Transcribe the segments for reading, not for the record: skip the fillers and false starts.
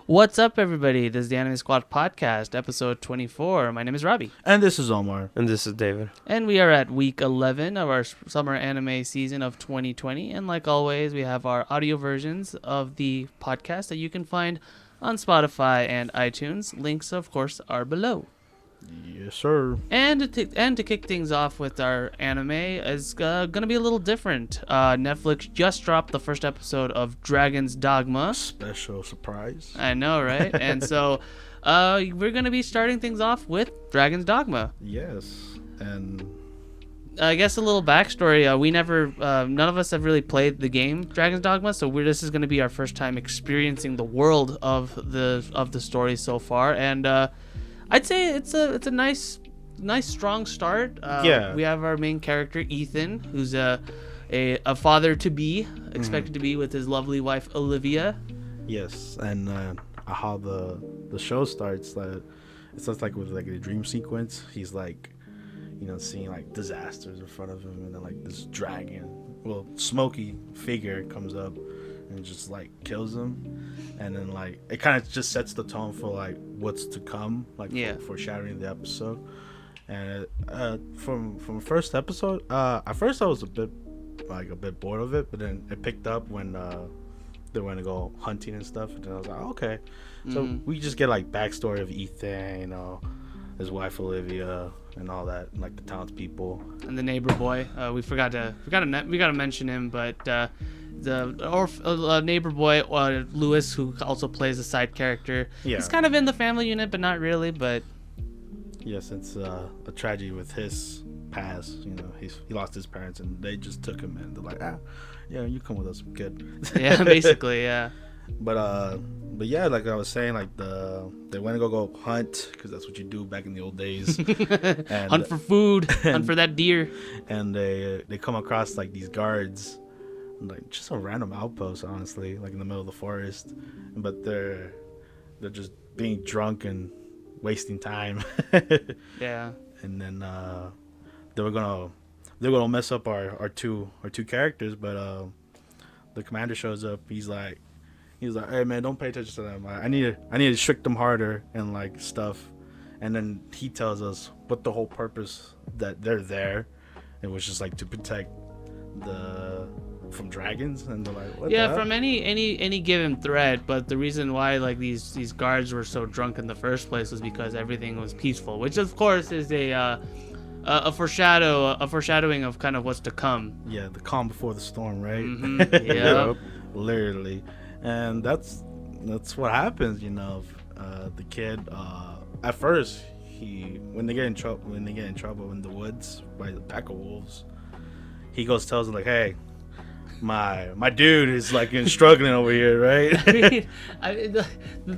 What's up, everybody? This is the Anime Squad Podcast, episode 24. My name is Robbie. And this is Omar. And this is David. And we are at week 11 of our summer anime season of 2020. And like always, we have our audio versions of the podcast that you can find on Spotify and iTunes. Links, of course, are below. Yes, sir. And to kick things off with our anime is going to be a little different. Netflix just dropped the first episode of Dragon's Dogma. Special surprise. I know, right? And so we're going to be starting things off with Dragon's Dogma. Yes. And I guess a little backstory. None of us have really played the game Dragon's Dogma, so this is going to be our first time experiencing the world of the story so far. And I'd say it's a nice strong start. Yeah. We have our main character Ethan, who's a father to be, expected to be with his lovely wife Olivia. Yes, and how the show starts, it starts like with like a dream sequence. He's like, seeing like disasters in front of him, and then like this smoky figure comes up and just like kills him, and then like it kind of just sets the tone for like what's to come, like foreshadowing the episode. And from first episode, at first I was a bit bored of it, but then it picked up when they went to go hunting and stuff, and then I was like, okay. So we just get like backstory of Ethan, his wife Olivia, and all that, and, like the townspeople and the neighbor boy. We forgot to mention him, but the neighbor boy Lewis, who also plays a side character. Yeah. He's kind of in the family unit, but not really. But yes, it's a tragedy with his past. He lost his parents, and they just took him, and they're like, you come with us, good. Yeah, basically, yeah. But yeah, like I was saying, like they went to go hunt, because that's what you do back in the old days. And hunt for food, hunt for that deer. And they come across like these guards, like just a random outpost, honestly, like in the middle of the forest. But they're just being drunk and wasting time. Yeah. And then they're gonna mess up our two characters, but the commander shows up. He's like, hey man, don't pay attention to them. I need to trick them harder and like stuff. And then he tells us what the whole purpose that they're there. It was just like to protect from dragons. And they're like, what? Yeah, from any given threat. But the reason why like these guards were so drunk in the first place was because everything was peaceful, which of course is a foreshadowing of kind of what's to come. Yeah, the calm before the storm, right? Mm-hmm. Yeah. Literally. And that's what happens, the kid at first, when they get in trouble in the woods by the pack of wolves, he tells them like, hey, my dude is like struggling over here, right? The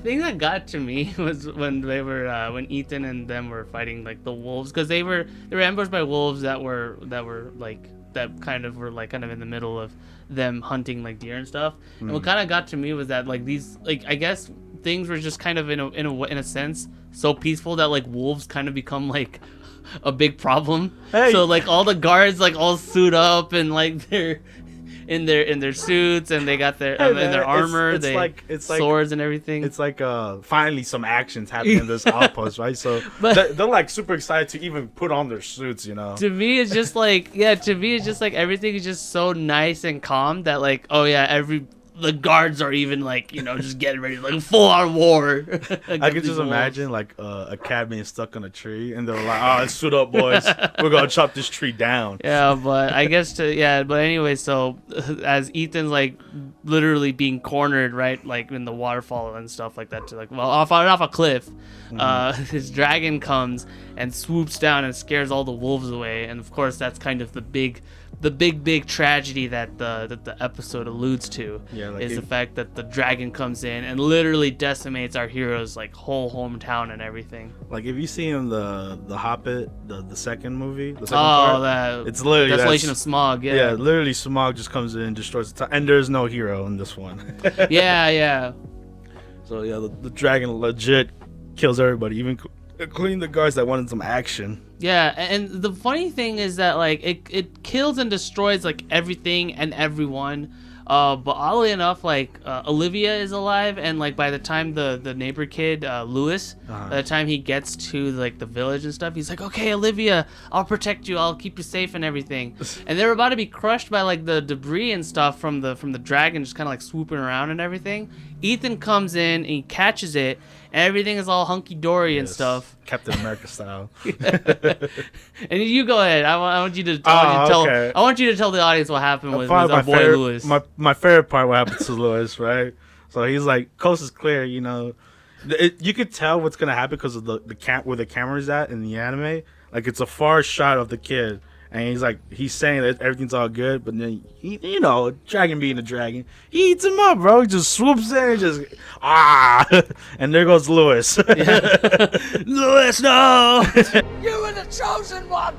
thing that got to me was when when Ethan and them were fighting like the wolves, because they were ambushed by wolves that were kind of in the middle of them hunting like deer and stuff. And what kind of got to me was that like these, like, I guess things were just kind of in a sense so peaceful that like wolves kind of become like a big problem. Hey. So like all the guards like all suit up and like they're in their suits, and they got their in their armor, it's swords and everything. It's like finally some actions happen in this outpost, right? So they're like super excited to even put on their suits, To me, it's just like everything is just so nice and calm that like, oh yeah, the guards are even like, just getting ready, like full on war. I could just imagine like a cat being stuck on a tree, and they're like, let's suit up, boys. We're gonna chop this tree down. Yeah, but I guess but anyway, so as Ethan's like literally being cornered, right, like in the waterfall and stuff like that, to like, well, off a cliff, his dragon comes and swoops down and scares all the wolves away, and of course that's kind of the big tragedy that the episode alludes to, is the fact that the dragon comes in and literally decimates our hero's like whole hometown and everything. Like if you see in the Hobbit, the second movie, the second part, it's literally Desolation of Smaug. Yeah, literally Smaug just comes in and destroys the town, and there's no hero in this one. yeah. So yeah, the dragon legit kills everybody, including the guards that wanted some action. Yeah, and the funny thing is that like it kills and destroys like everything and everyone. But oddly enough, like Olivia is alive, and like by the time the neighbor kid Lewis, by the time he gets to like the village and stuff, he's like, okay, Olivia, I'll protect you, I'll keep you safe and everything. And they're about to be crushed by like the debris and stuff from the dragon, just kind of like swooping around and everything. Ethan comes in and he catches it, and everything is all hunky dory and stuff. Captain America style. And you go ahead. I want you to tell the audience what happened with our boy Lewis. My favorite part, what happened to Lewis, right? So he's like, coast is clear, you know. You could tell what's gonna happen because of the where the camera's at in the anime. Like it's a far shot of the kid, and he's saying that everything's all good, but then you know, dragon being a dragon, he eats him up, bro. He just swoops in and just and there goes Lewis. Lewis, no! You were the chosen one.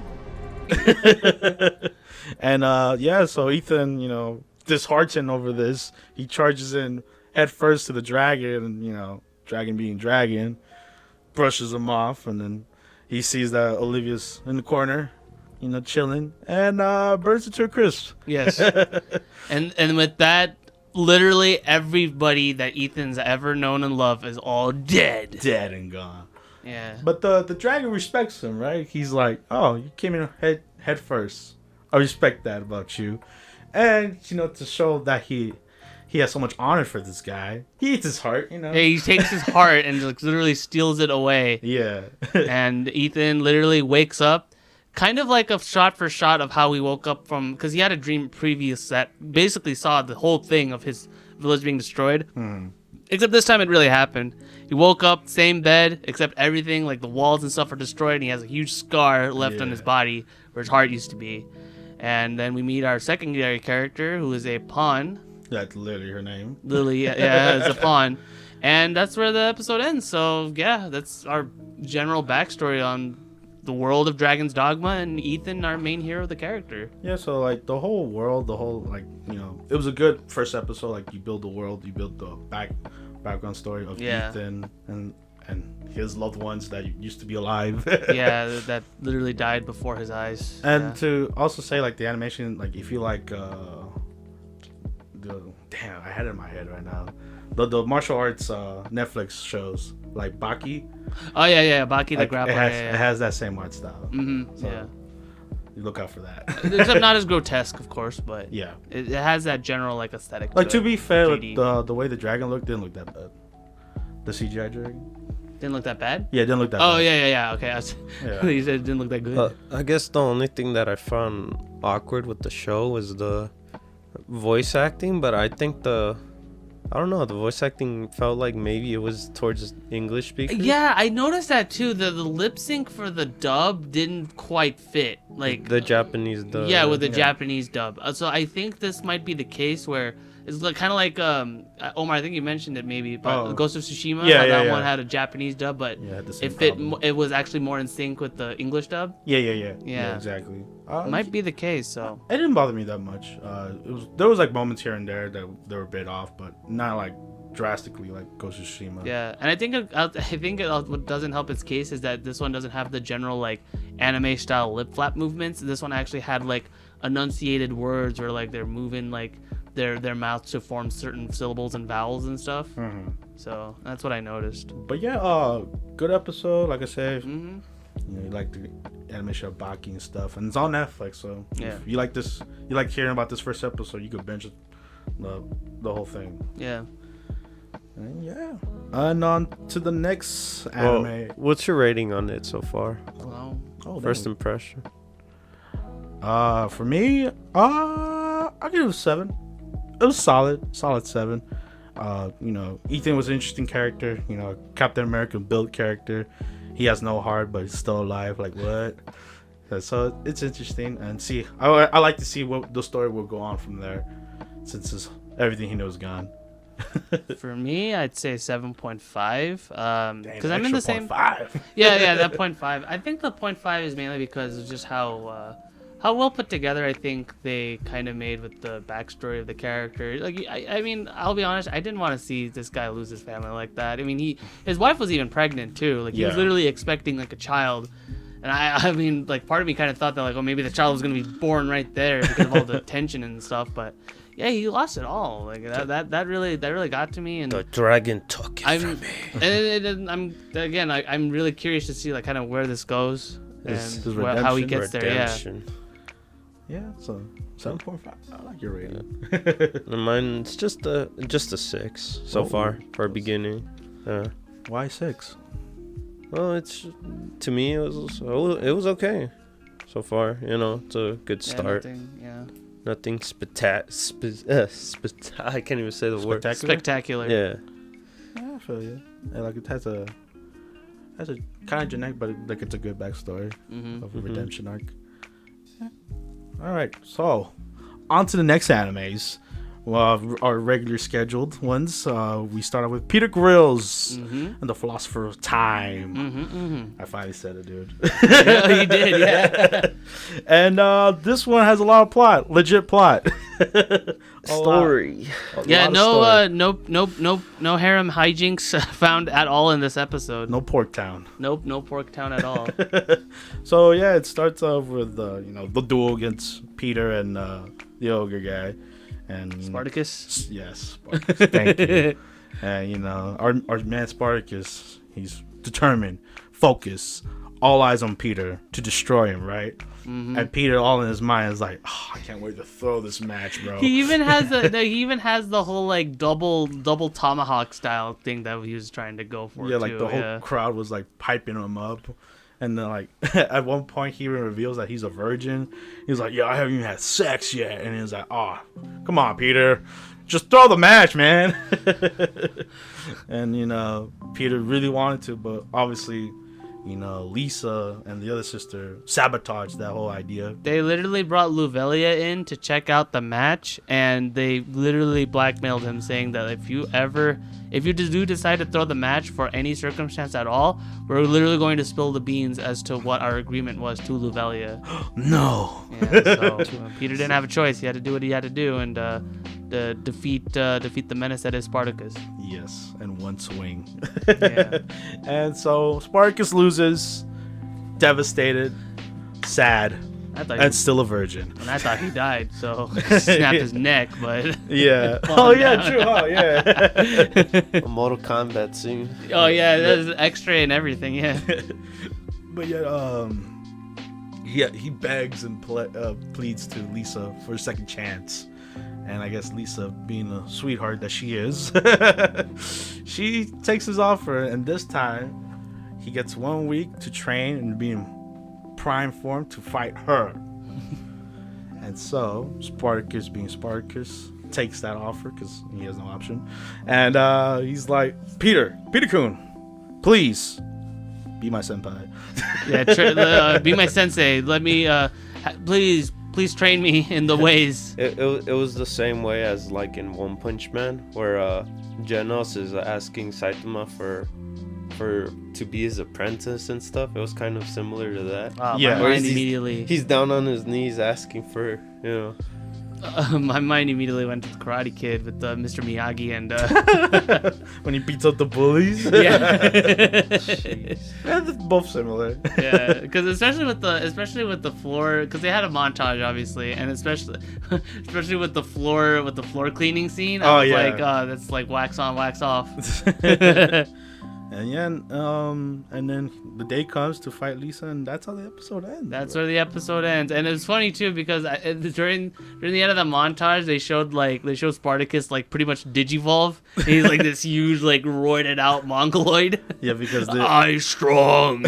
And so Ethan, you know, disheartened over this, he charges in head first to the dragon, and you know, dragon being dragon, brushes him off, and then he sees that Olivia's in the corner, you know, chilling, and burns it to a crisp. Yes. and with that, literally everybody that Ethan's ever known and loved is all dead. Dead and gone. Yeah. But the dragon respects him, right? He's like, oh, you came in head first. I respect that about you. And, you know, to show that he has so much honor for this guy, he eats his heart, you know. Yeah, he takes his heart and like, literally steals it away. Yeah. And Ethan literally wakes up, kind of like a shot for shot of how he woke up from, because he had a dream previous that basically saw the whole thing of his village being destroyed. Except this time it really happened. He woke up, same bed, except everything, like the walls and stuff are destroyed, and he has a huge scar left on his body where his heart used to be. And then we meet our secondary character, who is a pawn. That's literally her name. Lily, yeah, it's a pawn. And that's where the episode ends. So, yeah, that's our general backstory on the world of Dragon's Dogma and Ethan, our main hero, the character. Yeah, so, like, the whole world, like, you know, it was a good first episode. Like, you build the world, you build the background story of Ethan and his loved ones that used to be alive. Yeah, that literally died before his eyes. And to also say, like, the animation, like, if you like, I had it in my head right now. The martial arts Netflix shows, like Baki. Oh, yeah, Baki the like, Grappler. It has that same art style. Mm-hmm, so you look out for that. Except not as grotesque, of course, but yeah, it has that general, like, aesthetic. Like, to be fair, like, the way the dragon looked didn't look that bad. The CGI dragon. Didn't look that bad? Yeah, it didn't look that bad. Oh, bad. yeah. Okay. You said it didn't look that good. I guess the only thing that I found awkward with the show was the voice acting, but I think the voice acting felt like maybe it was towards English speakers. Yeah, I noticed that too. The lip sync for the dub didn't quite fit. Like the Japanese dub. Yeah, with the Japanese dub. So I think this might be the case where it's kind of like Omar. I think you mentioned it maybe, but Ghost of Tsushima. That one had a Japanese dub, but it fit. It was actually more in sync with the English dub. Yeah, exactly. Might be the case. So it didn't bother me that much. There was like moments here and there that they were a bit off, but not like drastically like Ghost of Tsushima. Yeah, and I think what doesn't help its case is that this one doesn't have the general like anime style lip flap movements. This one actually had like enunciated words where like they're moving like their mouth to form certain syllables and vowels and stuff. So that's what I noticed. But yeah, good episode. Like I said, you know, you like the animation of Baki and stuff, and it's on Netflix. So if you like this, you like hearing about this first episode, you could binge the whole thing. Yeah. And on to the next anime. What's your rating on it so far? First impression. For me, I'll give it a 7. It was solid 7. You know, Ethan was an interesting character. You know, Captain America built character. He has no heart, but he's still alive. Like, what? So it's interesting, and I like to see what the story will go on from there, since everything he knows is gone. For me, I'd say 7.5. Because I'm in the same. 0.5. Yeah, that 0.5. I think the 0.5 is mainly because of just how well put together I think they kind of made with the backstory of the character. Like, I mean, I'll be honest, I didn't want to see this guy lose his family like that. I mean, his wife was even pregnant too. Like, he was literally expecting like a child, And I mean, like, part of me kind of thought that, like, oh, maybe the child was gonna be born right there because of all the tension and stuff. But yeah, he lost it all. Like that really got to me. And the dragon took it from me. And I'm really curious to see like kind of where this goes and how he gets redemption. there. Yeah, so 7.5. I like your rating. Mine's just a 6 so far for a beginning. Why 6? Well, it's to me it was okay so far. You know, it's a good start. Nothing I can't even say the word. Spectacular. Yeah. I feel you. And like it has a kind of generic, but like it's a good backstory of a redemption arc. Yeah. All right, so on to the next animes. Well, our regular scheduled ones. We start off with Peter Grylls and the Philosopher of Time. I finally said it, dude. Yeah, you did, yeah. And this one has a lot of plot, legit plot. Story. Yeah, no harem hijinks found at all in this episode. No Pork Town. Nope, no Pork Town at all. So yeah, it starts off with the duel against Peter and the ogre guy. And Spartacus? Yes, Spartacus. Thank you. And our man Spartacus, he's determined, focused, all eyes on Peter to destroy him, right? And Peter, all in his mind, is like, oh, I can't wait to throw this match, bro. He even has the whole like double tomahawk style thing that he was trying to go for. Yeah, like the whole crowd was like piping him up. And then, like, at one point, he reveals that he's a virgin. He's like, yeah, I haven't even had sex yet. And he's like, oh, come on, Peter. Just throw the match, man. And, Peter really wanted to, but obviously, Lisa and the other sister sabotaged that whole idea. They literally brought Louvelia in to check out the match, and they literally blackmailed him, saying that if you do decide to throw the match for any circumstance at all, we're literally going to spill the beans as to what our agreement was to Louvelia. No. Yeah, so Peter didn't have a choice. He had to do what he had to do and defeat the menace that is Spartacus. Yes, in one swing. Yeah. And so Spartacus loses, devastated, sad, and still a virgin. And I thought he died, so snapped his neck, but yeah. Oh yeah, true. Oh yeah. A Mortal Kombat scene. Oh yeah, there's X-ray and everything. Yeah. But yet, he begs and pleads to Lisa for a second chance. And I guess Lisa, being a sweetheart that she is, she takes his offer, and this time he gets 1 week to train and be in prime form to fight her. And so Spartacus, being Spartacus, takes that offer because he has no option. And he's like, Peter-kun, please be my senpai. Yeah, be my sensei. Let me, please train me in the ways. It was the same way as like in One Punch Man, where Genos is asking Saitama to be his apprentice and stuff. It was kind of similar to that. Yeah, my mind immediately. He's down on his knees asking for, my mind immediately went to the Karate Kid with Mr. Miyagi and when he beats up the bullies. Yeah, yeah, they're both similar. Yeah, because especially with the floor, because they had a montage obviously, and especially with the floor cleaning scene. I was like, that's like wax on, wax off. And yeah, and then the day comes to fight Lisa, and that's how the episode ends. That's where the episode ends, and it's funny too because during the end of the montage, they showed Spartacus like pretty much digivolve. He's like this huge, like roided out mongoloid. Yeah, because I strong.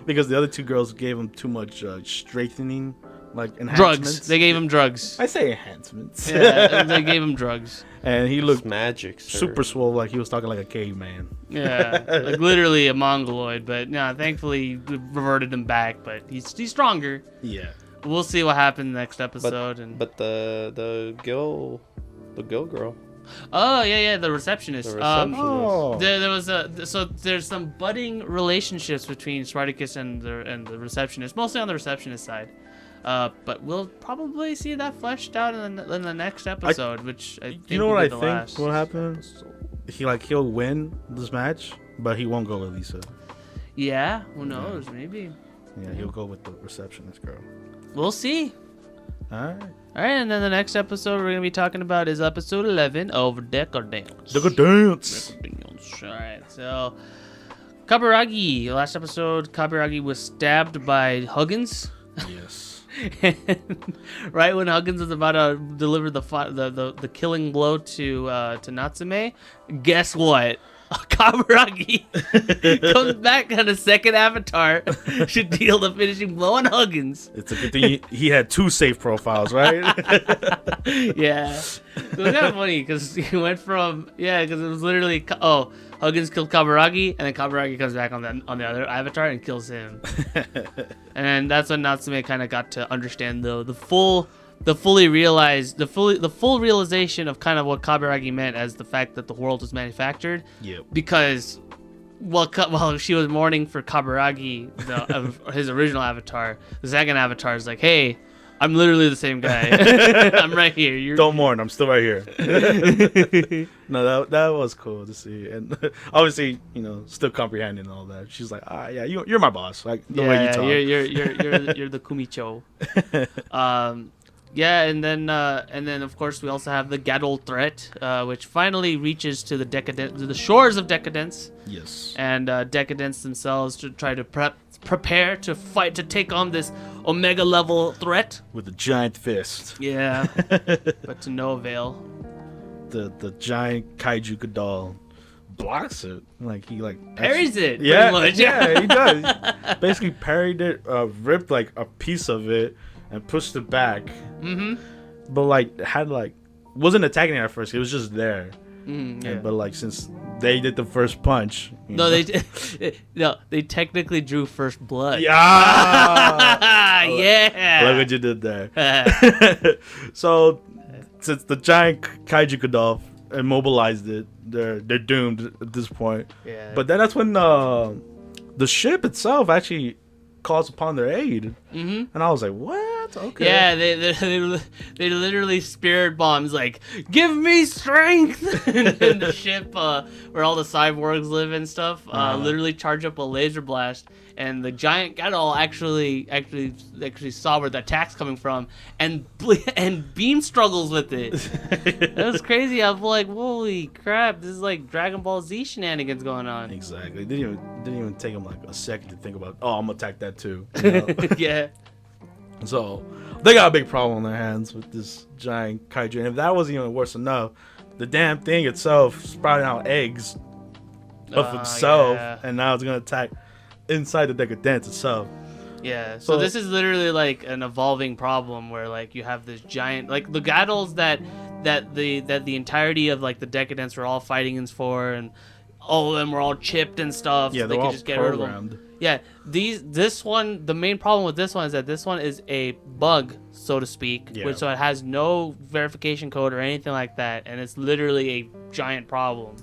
Because the other two girls gave him too much strengthening, like enhancements. Drugs. They gave him drugs. I say enhancements. Yeah, they gave him drugs. And he looked magic, sir. Super swole, like he was talking like a caveman. Yeah, like literally a mongoloid. But no, thankfully we reverted him back. But he's stronger. Yeah. We'll see what happens next episode. But the girl. Oh yeah, the receptionist. There was there's some budding relationships between Spartacus and the receptionist, mostly on the receptionist side. But we'll probably see that fleshed out in the next episode, which I think will be the last. What happened? He'll win this match, but he won't go with Lisa. Yeah, who knows? Maybe. Yeah, he'll go with the receptionist girl. We'll see. All right. All right, and then the next episode we're gonna be talking about is episode 11 of Deca-Dence. Deca-Dence. All right, so Kaburagi. Last episode, Kaburagi was stabbed by Huggins. Yes. And right when Huggins was about to deliver the killing blow to Natsume, guess what? Kaburagi comes back on a second avatar to deal the finishing blow on Huggins. It's a good thing he had 2 safe profiles, right? Yeah. It was kind of funny because he went from, because it was literally, Huggins killed Kaburagi, and then Kaburagi comes back on the other avatar and kills him. And that's when Natsume kind of got to understand the full realization of kind of what Kaburagi meant as the fact that the world was manufactured. Yep. Because while she was mourning for Kaburagi, his original avatar, the second avatar is like, hey, I'm literally the same guy. I'm right here. Don't mourn. I'm still right here. No, that was cool to see, and obviously, still comprehending all that. She's like, yeah, you're my boss. Like the way you talk. You're the Kumicho. And then of course we also have the Gadol threat, which finally reaches to the shores of Deca-Dence. Yes. And Deca-Dence themselves to try to prepare to fight to take on this Omega level threat with a giant fist. Yeah, but to no avail. The giant kaiju Gadol blocks it. Like he parries it. Yeah, pretty much. Yeah, he does. Basically parried it, ripped like a piece of it, and pushed it back. Mm-hmm. But wasn't attacking it at first. It was just there. Yeah. But since they did the first punch, they technically drew first blood. Yeah. Yeah. Look what you did there. So since the giant kaiju Gadol immobilized it, they're doomed at this point. Yeah. But then that's when the ship itself actually calls upon their aid. Mm-hmm. And I was like, what? Okay. Yeah, they literally spirit bombs like, give me strength. And the ship where all the cyborgs live and stuff literally charge up a laser blast, and the giant Gadol actually saw where the attack's coming from and beam struggles with it. That was crazy. I was like, holy crap, this is like Dragon Ball Z shenanigans going on. Exactly. Didn't even take them like a second to think about, I'm gonna attack that too. Yeah. So they got a big problem on their hands with this giant kaiju. And if that wasn't even worse enough, the damn thing itself sprouted out eggs of itself, and now it's gonna attack inside the Deca-Dence itself. Yeah, so this is literally like an evolving problem where like you have this giant, like the Gadols that the entirety of like the Deca-Dence were all fighting for, and all of them were all chipped and stuff. Yeah, so they could all just get rid of them. Yeah, this one, the main problem with this one is that this one is a bug, so to speak, so it has no verification code or anything like that, and it's literally a giant problem.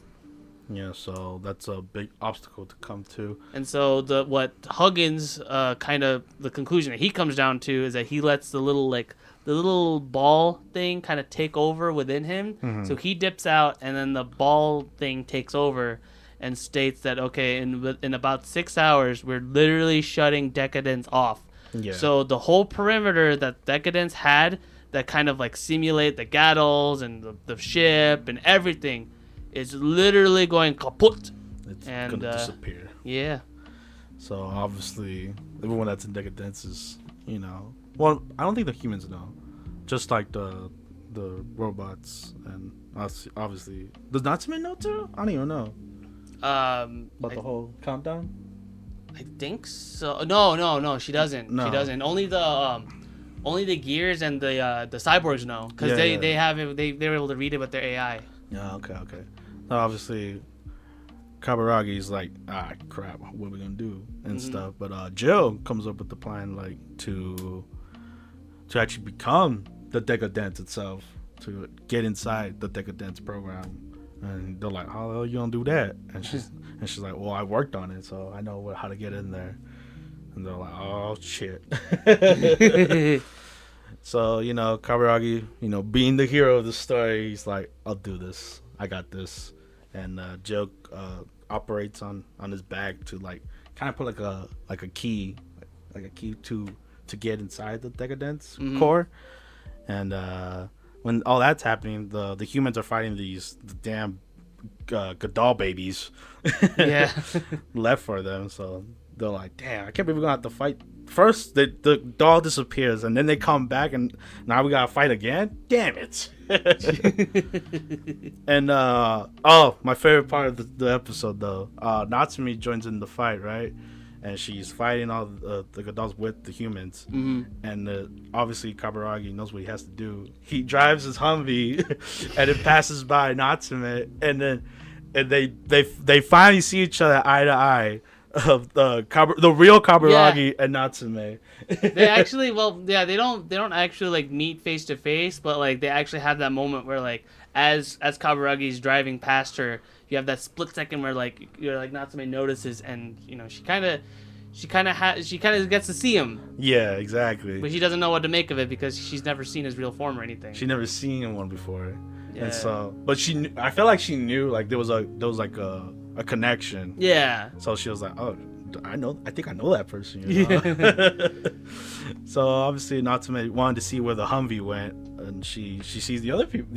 Yeah, so that's a big obstacle to come to. And so what Huggins the conclusion that he comes down to is that he lets the little ball thing kind of take over within him. Mm-hmm. So he dips out, and then the ball thing takes over and states that, okay, in about 6 hours, we're literally shutting Deca-Dence off. Yeah. So the whole perimeter that Deca-Dence had that kind of like simulate the Gadols and the ship and everything is literally going kaput. It's going to disappear. Yeah. So obviously, everyone that's in Deca-Dence is, well, I don't think the humans know. Just like the robots, and obviously, does Natsume know too? I don't even know. About the whole countdown? I think so. No, she doesn't. No. She doesn't. Only the gears and the cyborgs know, because they were able to read it with their AI. Yeah. Okay. Now, obviously, Kaburagi's like, crap, what are we gonna do and stuff. But Jill comes up with the plan, like to actually become the Deca-Dence itself, to get inside the Deca-Dence program. And they're like, how the hell you gonna do that? And she's like, well, I worked on it, so I know how to get in there. And they're like, oh shit. So Kaburagi, being the hero of the story, he's like, I'll do this. I got this. And Joe operates on his back to like kind of put like a key like a key to get inside the Deca-Dence Mhm. core. And when all that's happening, the humans are fighting the damn Gadol babies. Yeah. Left for them. So they're like, damn, I can't believe we're gonna have to fight. First, the doll disappears, and then they come back, and now we gotta fight again. Damn it! And my favorite part of the episode though, Natsumi joins in the fight, right? And she's fighting all the Gadolls with the humans, and obviously Kaburagi knows what he has to do. He drives his Humvee, and it passes by Natsume, and they finally see each other eye to eye. Of the real Kaburagi and Natsume. They actually, they don't actually like meet face to face, but like they actually have that moment where like as Kaburagi's driving past her, you have that split second where like Natsume notices, and you know she kind of gets to see him. Yeah, exactly. But she doesn't know what to make of it because she's never seen his real form or anything. She never seen one before. Yeah. And so, but I felt like she knew like there was like a connection. Yeah. So she was like, "Oh, I think I know that person." You know? So obviously Natsume wanted to see where the Humvee went, and she sees the other people,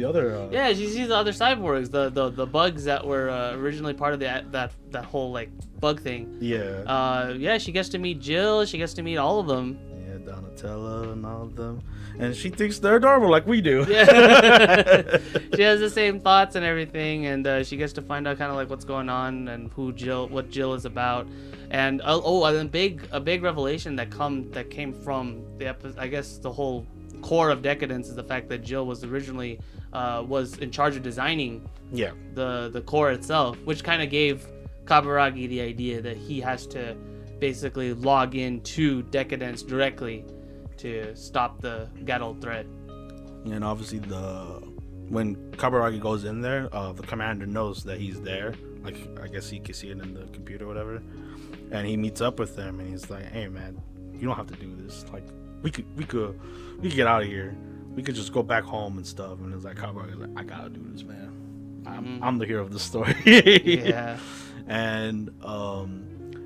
Yeah, she sees the other cyborgs, the bugs that were originally part of that whole like bug thing. Yeah. Yeah, she gets to meet Jill. She gets to meet all of them. Yeah, Donatello and all of them, and she thinks they're adorable like we do. Yeah. She has the same thoughts and everything, and she gets to find out kind of like what's going on and what Jill is about. And a big revelation that came from the episode. I guess the whole core of Deca-Dence is the fact that Jill was originally was in charge of designing the core itself, which kind of gave Kaburagi the idea that he has to basically log into Deca-Dence directly to stop the Gadol threat. And obviously when Kaburagi goes in there, the commander knows that he's there. Like, I guess he can see it in the computer or whatever. And he meets up with them, and he's like, "Hey, man, you don't have to do this. Like, we could get out of here. We could just go back home and stuff." And it's like Kaburagi's like, "I gotta do this, man. I'm the hero of the story." Yeah. And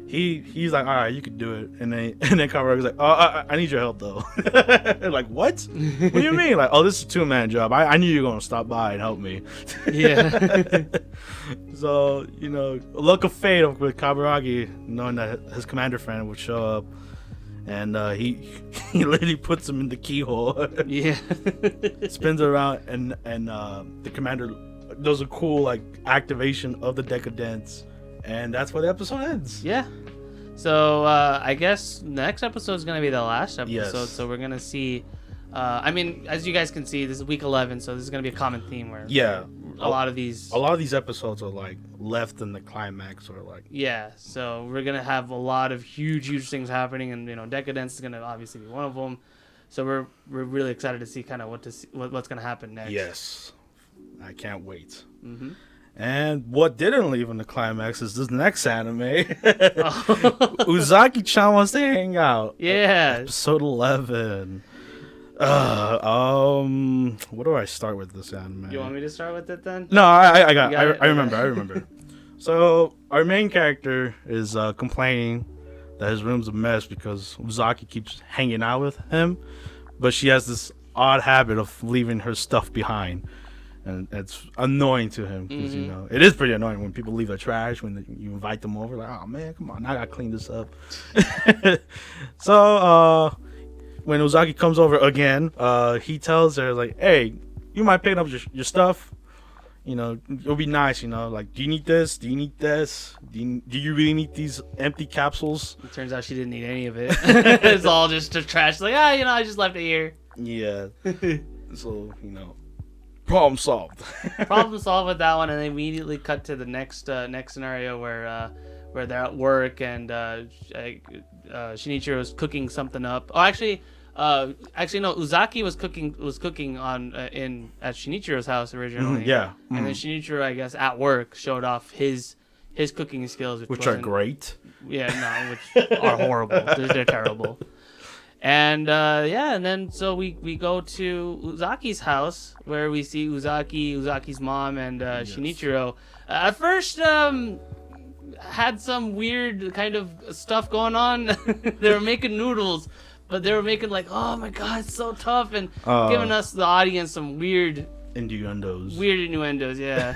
he's like, "All right, you can do it." And then Kaburagi's like, "Oh, I need your help though." Like, what? What do you mean? Like, "Oh, this is a 2-man job. I knew you were gonna stop by and help me." Yeah. So, you know, luck of fate with Kaburagi, knowing that his commander friend would show up, and he literally puts him in the keyhole. Yeah. Spins around, and the commander does a cool like activation of the Deca-Dence, and that's where the episode ends. Yeah. So I guess next episode is gonna be the last episode. Yes. So we're gonna see. I mean, as you guys can see, this is week 11, so this is gonna be a common theme where a lot of these episodes are like left in the climax or like so we're gonna have a lot of huge things happening, and you know, Deca-Dence is gonna obviously be one of them. So we're really excited to see kind of what's gonna happen next. Yes, I can't wait. And what didn't leave in the climax is this next anime. Uzaki-chan wants to hang out. Yeah. Episode 11. Where do I start with this anime? You want me to start with it then? No, I remember. So our main character is complaining that his room's a mess because Uzaki keeps hanging out with him, but she has this odd habit of leaving her stuff behind, and it's annoying to him because you know it is pretty annoying when people leave their trash when you invite them over. Like, oh man, come on, I gotta clean this up. So when Uzaki comes over again, he tells her like, "Hey, you might pick up your stuff. You know, it'll be nice. You know, like, do you need this? Do you need this? Do you really need these empty capsules?" It turns out she didn't need any of it. It's all just trash. Like, you know, I just left it here. Yeah. So, you know, problem solved. Problem solved with that one, and they immediately cut to the next scenario where they're at work, and Shinichiro is cooking something up. Oh, actually no, Uzaki was cooking on at Shinichiro's house originally. Yeah. And then Shinichiro, I guess, at work showed off his cooking skills, which are great. Yeah, no, which are horrible. They're terrible. And and then so we go to Uzaki's house where we see Uzaki's mom, and Shinichiro. At first, had some weird kind of stuff going on. They were making noodles, but they were making like, oh my god, it's so tough, and giving us the audience some weird innuendos. Yeah.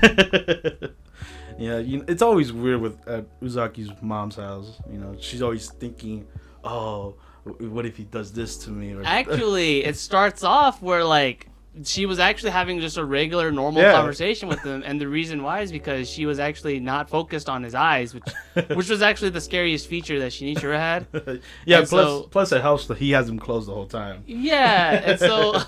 Yeah, it's always weird with Uzaki's mom's house. She's always thinking, oh, what if he does this to me? Or, actually, it starts off where like she was actually having just a regular, normal conversation with him, and the reason why is because she was actually not focused on his eyes, which was actually the scariest feature that Shinichiro had. Yeah, and plus it helps that he has him closed the whole time. Yeah, and so.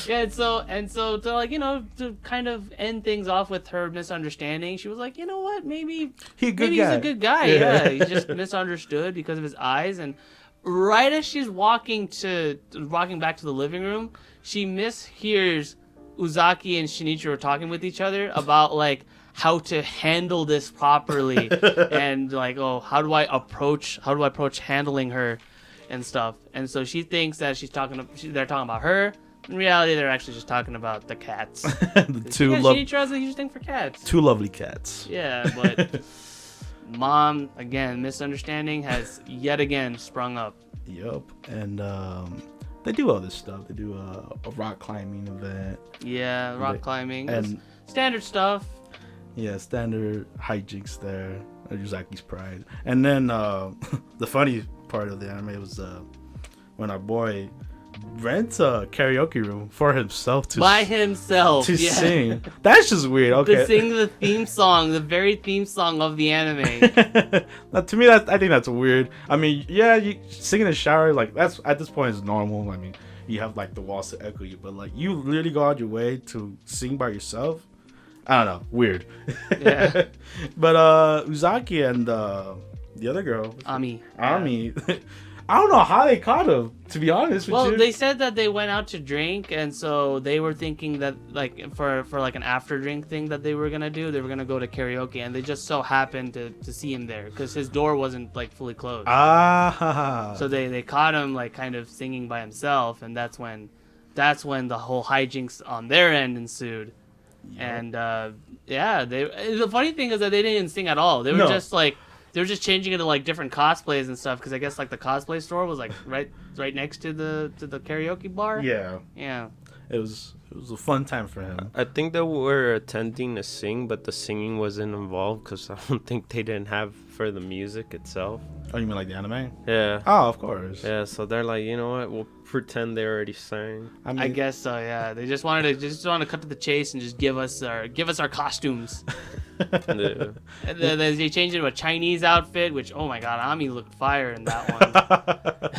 Yeah, and so to like, to kind of end things off with her misunderstanding, she was like, you know what, maybe he's a good guy. Yeah, he's just misunderstood because of his eyes. And right as she's walking back to the living room, she mishears Uzaki and Shinichiro talking with each other about like how to handle this properly and like, oh, how do I approach handling her and stuff. And so she thinks that they're talking about her. In reality, they're actually just talking about the cats. Shinichiro has a huge thing for cats. Two lovely cats. Yeah, but mom, again, misunderstanding has yet again sprung up. Yup, and they do all this stuff. They do a rock climbing event. Yeah, rock climbing. And standard stuff. Yeah, standard hijinks there. Uzaki's pride. And then the funny part of the anime was when our boy rents a karaoke room for himself to sing. That's just weird. Okay, to sing the theme song, the very theme song of the anime. Now, to me, I think that's weird. I mean, yeah, you sing in the shower, like that's at this point is normal. I mean, you have like the walls to echo you, but like you literally go out your way to sing by yourself. I don't know, weird. Yeah. But Uzaki and the other girl, Ami. I don't know how they caught him, to be honest with you. Well, they said that they went out to drink, and so they were thinking that, like, for like an after drink thing that they were gonna do, they were gonna go to karaoke, and they just so happened to see him there because his door wasn't like fully closed. So they caught him like kind of singing by himself, and that's when the whole hijinks on their end ensued. Yep. And the funny thing is that they didn't even sing at all. They were just like. They were just changing it to like different cosplays and stuff because I guess like the cosplay store was like right next to the karaoke bar. Yeah. Yeah. It was a fun time for him. I think they were attending to sing, but the singing wasn't involved because I don't think they didn't have for the music itself. Oh, you mean like the anime? Yeah. Oh, of course. Yeah, so they're like, you know what? We'll pretend they already sang. I guess so. Yeah, they just wanted to cut to the chase and just give us our costumes. Yeah. And then they changed it to a Chinese outfit, which oh my god, Ami looked fire in that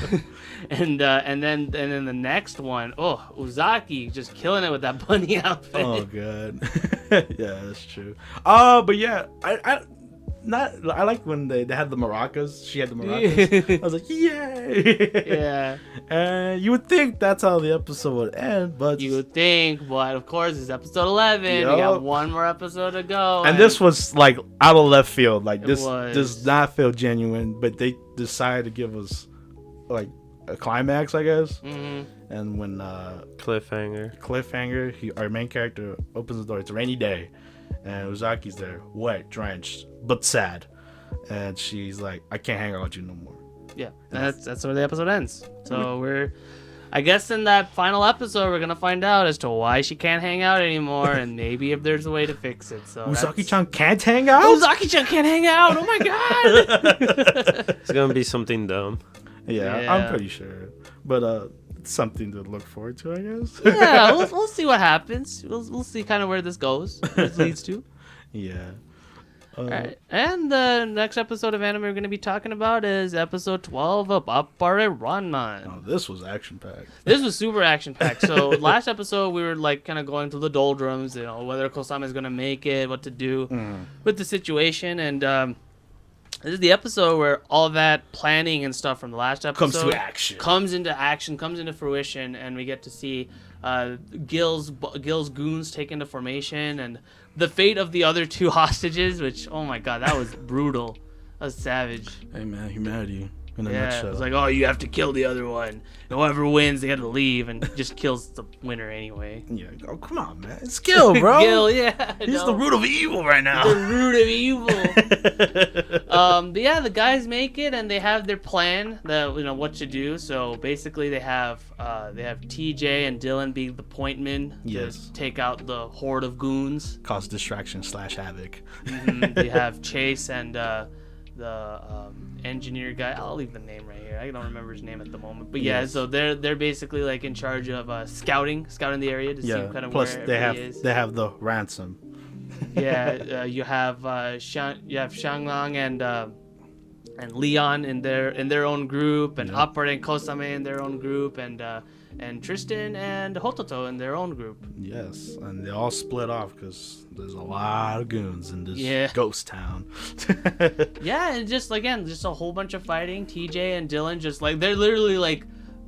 one. and then the next one, Uzaki just killing it with that bunny outfit. Oh god. Yeah, that's true. But yeah, I like when they had the maracas. She had the maracas. I was like, yay! Yeah. And you would think that's how the episode would end, but you would think, but of course it's episode 11. Yep. We got one more episode to go. And this was like out of left field. Like this does not feel genuine, but they decided to give us like a climax, I guess. Mm-hmm. And when cliffhanger, our main character opens the door. It's a rainy day. And Uzaki's there, wet, drenched, but sad. And she's like, I can't hang out with you no more. Yeah, that's where the episode ends. So I guess in that final episode, we're going to find out as to why she can't hang out anymore and maybe if there's a way to fix it. So Uzaki-chan can't hang out? Uzaki-chan can't hang out! Oh my god! It's going to be something dumb. Yeah, I'm pretty sure. But, something to look forward to, I guess. Yeah, we'll see what happens. We'll see kind of where this goes, where this leads to. Yeah. All right. And the next episode of anime we're going to be talking about is episode 12 of Appare-Ranman. Oh, this was action-packed. This was super action-packed. So last episode we were like kind of going through the doldrums, whether Kosama is going to make it, what to do with the situation, and this is the episode where all that planning and stuff from the last episode comes into fruition, and we get to see Gil's goons take into formation and the fate of the other two hostages, which, oh my god, that was brutal. That was savage. Hey man, humanity. in a Yeah, nutshell. it's like, oh, you have to kill the other one. Whoever wins, they have to leave, and just kills the winner anyway. Yeah, oh come on, man, it's Gil, bro. Gil, yeah. He's the root of evil right now. The root of evil. But yeah, the guys make it, and they have their plan, what to do. So basically, they have TJ and Dylan being the point men to take out the horde of goons, cause distraction / havoc. They have Chase and the engineer guy. I'll leave the name right here. I don't remember his name at the moment. But yeah, so they're basically like in charge of scouting the area to see kind of plus where they have he is. they have the ransom. You have Shanglong and Leon in their own group, and Appare and Kosame in their own group, and Tristan and Hototo in their own group. Yes, and they all split off because there's a lot of goons in this ghost town. And just a whole bunch of fighting. TJ and Dylan just like they're literally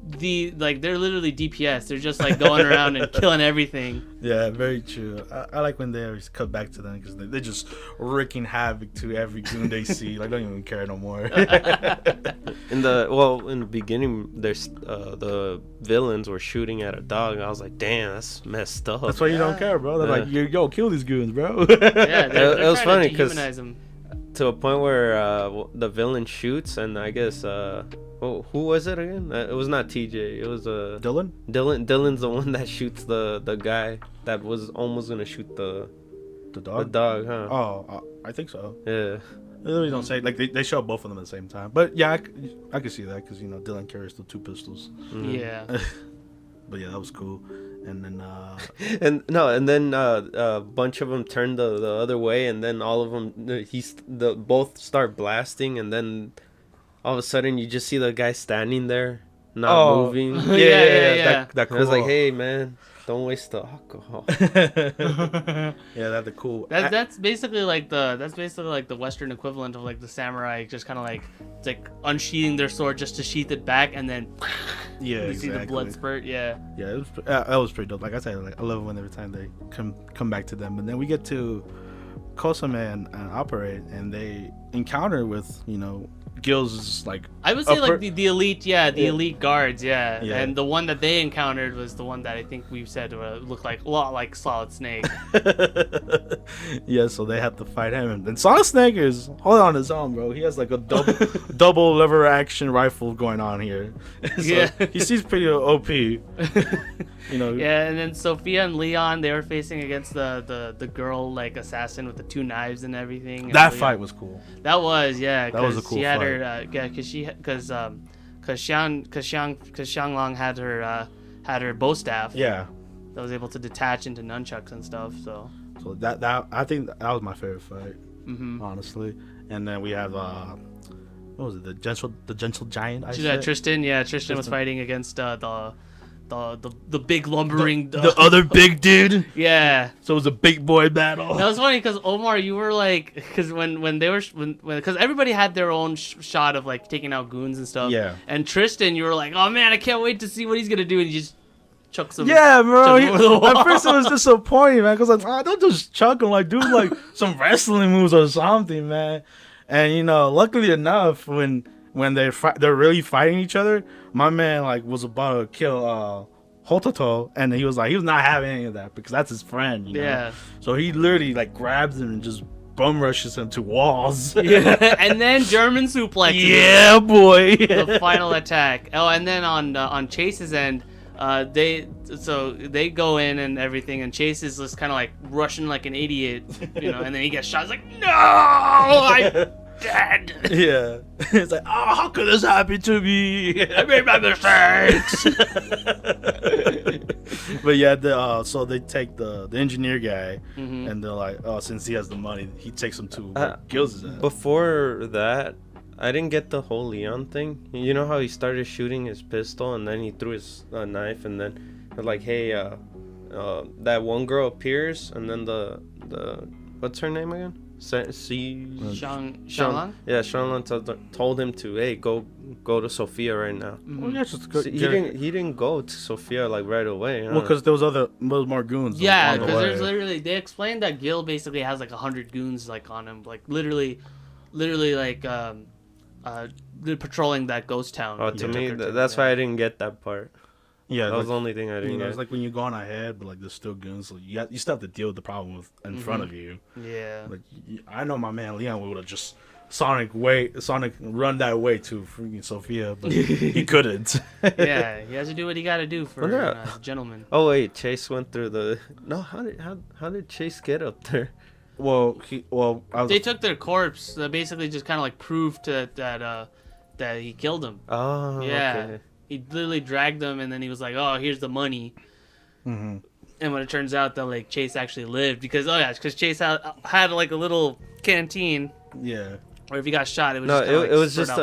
they're literally DPS. They're just like going around and killing everything. Yeah, very true. I like when they always cut back to them because they're just wreaking havoc to every goon they see. Like, don't even care no more. In the beginning, there's the villains were shooting at a dog. I was like, damn, that's messed up. That's why you don't care, bro. They're like, yo, kill these goons, bro. They're it was funny because to a point where the villain shoots, and I guess who was it again? It was not TJ. It was Dylan. Dylan's the one that shoots the guy that was almost gonna shoot the dog. The dog, huh? Oh, I think so. Yeah. They really don't say, like, they show both of them at the same time. But yeah, I can see that because Dylan carries the 2 pistols. Yeah. But yeah, that was cool. And then and then a bunch of them turn the other way, and then all of them both start blasting, and then all of a sudden you just see the guy standing there not moving. Yeah. That cool. I was like, hey man, don't waste the alcohol. That's the cool. That's basically like the Western equivalent of like the samurai, just kind of like it's like unsheathing their sword just to sheath it back, and then you see the blood spurt. Yeah, that was pretty dope. Like I said, like I love it when every time they come back to them. And then we get to Kosame and Appare, and they encounter with Gil's like I would say like the elite, elite guards, and the one that they encountered was the one that I think we've said looked like a lot like Solid Snake. So they have to fight him, and Solid Snake is on his own, bro. He has like a double lever action rifle going on here. He seems pretty OP. And then Sophia and Leon, they were facing against the girl like assassin with the 2 knives and everything. That fight was cool. That was that was a cool fight. Because Xianglong had her bow staff. Yeah. That was able to detach into nunchucks and stuff. So that I think that was my favorite fight, honestly. And then we have what was it? The gentle giant. Tristan. Yeah, Tristan was fighting against the big lumbering the other big dude. Yeah. So it was a big boy battle. That was funny because Omar, you were like, because because everybody had their own shot of like taking out goons and stuff. Yeah. And Tristan, you were like, oh man, I can't wait to see what he's gonna do, and you just chuck some. Yeah, bro. At first it was disappointing, man, because like, don't just chuck him, like do like some wrestling moves or something, man. And luckily enough, when they're really fighting each other, my man like was about to kill Hototo, and he was not having any of that because that's his friend. Yeah. So he literally like grabs him and just bum rushes him to walls. And then German suplex. Yeah, boy. The final attack. Oh, and then on Chase's end, they go in and everything, and Chase is just kind of like rushing like an idiot, and then he gets shot. He's like, no, I'm dead. Yeah. It's like, oh, how could this happen to me? I made my mistakes. But yeah, so they take the engineer guy, and they're like, oh, since he has the money, he takes him to kills his ass. Before that, I didn't get the whole Leon thing. You know how he started shooting his pistol, and then he threw his knife, and then they're like, hey, that one girl appears, and then the what's her name again? Shanglong? Yeah, Shanglong told him to, hey, go to Sophia right now. Well, yeah, just go, he didn't go to Sophia like right away. Well, because there was more goons. Yeah, because there's literally, they explained that Gil basically has like 100 goons like on him, like literally like patrolling that ghost town. Oh, to me, that's why I didn't get that part. Yeah, that was the only thing I didn't get. It's like when you're going ahead, but like there's still goons. So you still have to deal with the problem in front of you. Yeah. Like I know my man Leon would have just Sonic run that way to freaking Sophia, but he couldn't. Yeah, he has to do what he got to do for a gentleman. Oh wait, Chase went through the. No, how did Chase get up there? They took their corpse. That basically just kind of like proved that he killed him. Oh, yeah. Okay. He literally dragged them, and then he was like, "Oh, here's the money." Mm-hmm. And when it turns out that like Chase actually lived, because Chase had like a little canteen. Yeah. Or if he got shot, it was just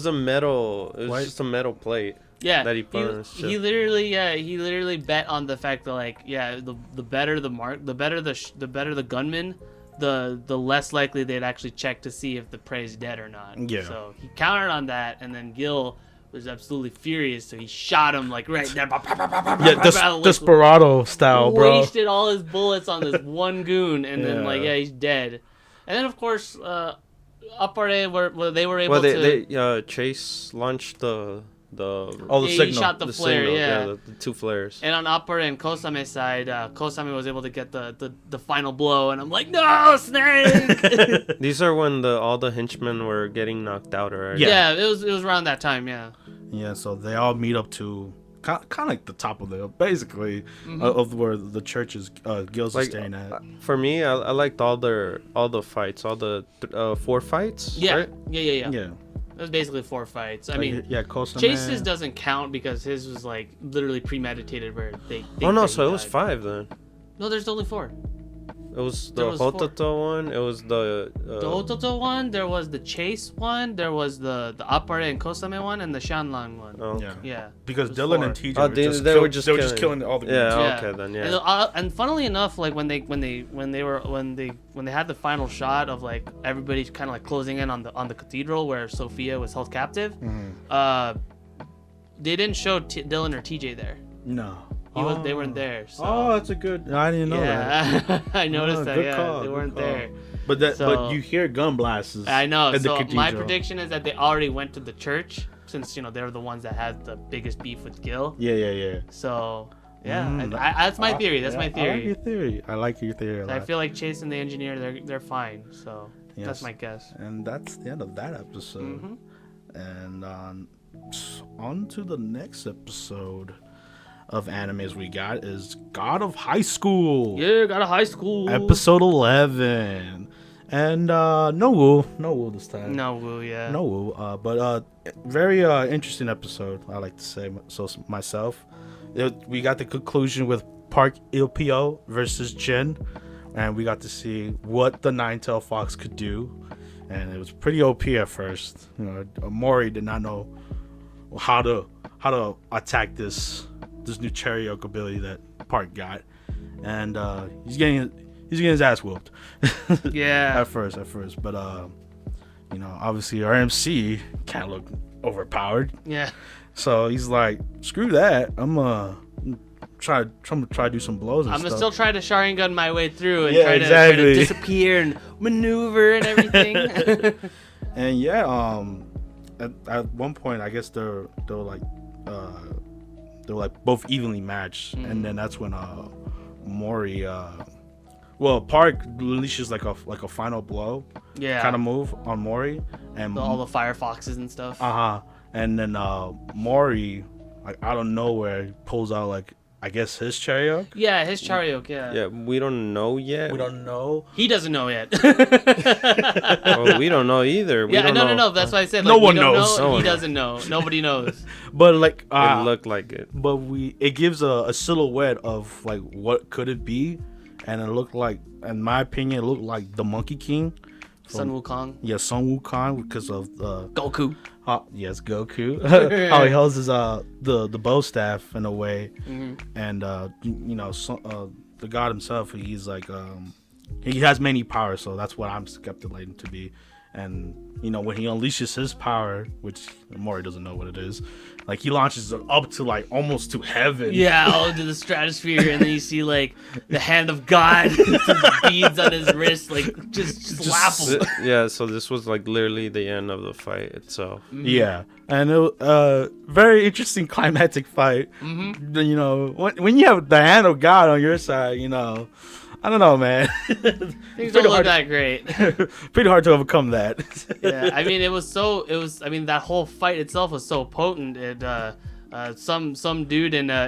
a metal plate. Yeah, that he put on his ship. He literally bet on the fact that the better the gunman, the less likely they'd actually check to see if the prey's dead or not. Yeah. So he counted on that, and then Gil was absolutely furious, so he shot him like right there. Yeah, Desperado style, bro. Wasted all his bullets on this one goon, and then he's dead. And then of course, Appare they were able to. Chase launched the signal. He shot the flare, signal, the two flares. And on Appare and Kosame's side, Kosame was able to get the final blow, and I'm like, no, Snake! These are when all the henchmen were getting knocked out, right? Yeah, it was around that time, yeah. Yeah, so they all meet up to kind of like the top of the hill, basically, of where the churches Gil's are staying at. For me, I liked all the fights, all the 4 fights. Yeah, right? yeah. It was basically 4 fights. I mean, Kosame. Chase's doesn't count because his was like literally premeditated, where they oh no, so it was 5 then. No, there's only 4. It was the Hototo one. It was the Hototo one. There was the Chase one. There was the Appare and Kosame one, and the Shanlan one. Oh, yeah. Because Dylan and TJ were just killing all the guys. Yeah. Okay then. Yeah. And funnily enough, like when they had the final shot of like everybody kind of like closing in on the cathedral where Sophia was held captive, they didn't show Dylan or TJ there. No. They weren't there. So. Oh, that's a good. I didn't know that. Yeah, I noticed that. Yeah, call, they weren't there. But you hear gun blasts. I know. At So the my prediction is that they already went to the church, since they're the ones that had the biggest beef with Gil. Yeah. So that's my theory. That's my theory. I like your theory. I feel like Chase and the engineer, they're fine. So that's my guess. And that's the end of that episode. Mm-hmm. And on to the next episode of animes we got is God of High School. Yeah, God of High School. Episode 11. And no woo this time. No woo, yeah. No woo. But very interesting episode, I like to say so myself. We got the conclusion with Park Il-pyo versus Jin, and we got to see what the Nine-Tailed Fox could do. And it was pretty OP at first. Mori did not know how to attack this new Cherry-Oak ability that Park got, and he's getting his ass whooped. Yeah. at first, but obviously our MC can't look overpowered. Yeah. So he's like, screw that. I'm gonna try to do some blows. I'm gonna still try to Sharingan my way through and try to disappear and maneuver and everything. And at one point, I guess they're like both evenly matched, and then that's when Mori Park unleashes like a final blow kind of move on Mori, and all the fire foxes and stuff. And then Mori, like out of nowhere, pulls out like I guess his Cherry-Oak. Yeah, his Cherry-Oak. Yeah, we don't know yet. We don't know. He doesn't know yet. Well, we don't know either. No. That's why I said no one knows. He doesn't know. Nobody knows. But like, it looked like it. But it gives a silhouette of like what could it be, and it looked like, in my opinion, it looked like the Monkey King. Sun Wukong. Yeah, Sun Wukong because of Goku. Yes, Goku. How he holds his the bow staff in a way, and the god himself. He's like he has many powers, so that's what I'm speculating to be. and when he unleashes his power, which Mori doesn't know what it is, like he launches it up to like almost to heaven. Yeah, all into the stratosphere, and then you see like the hand of God, beads on his wrist, like just slap him. Yeah, so this was like literally the end of the fight itself. Yeah, and it very interesting climactic fight. When you have the hand of God on your side, I don't know, man. Things don't look that great. Pretty hard to overcome that. Yeah, I mean, that whole fight itself was so potent. It some dude in a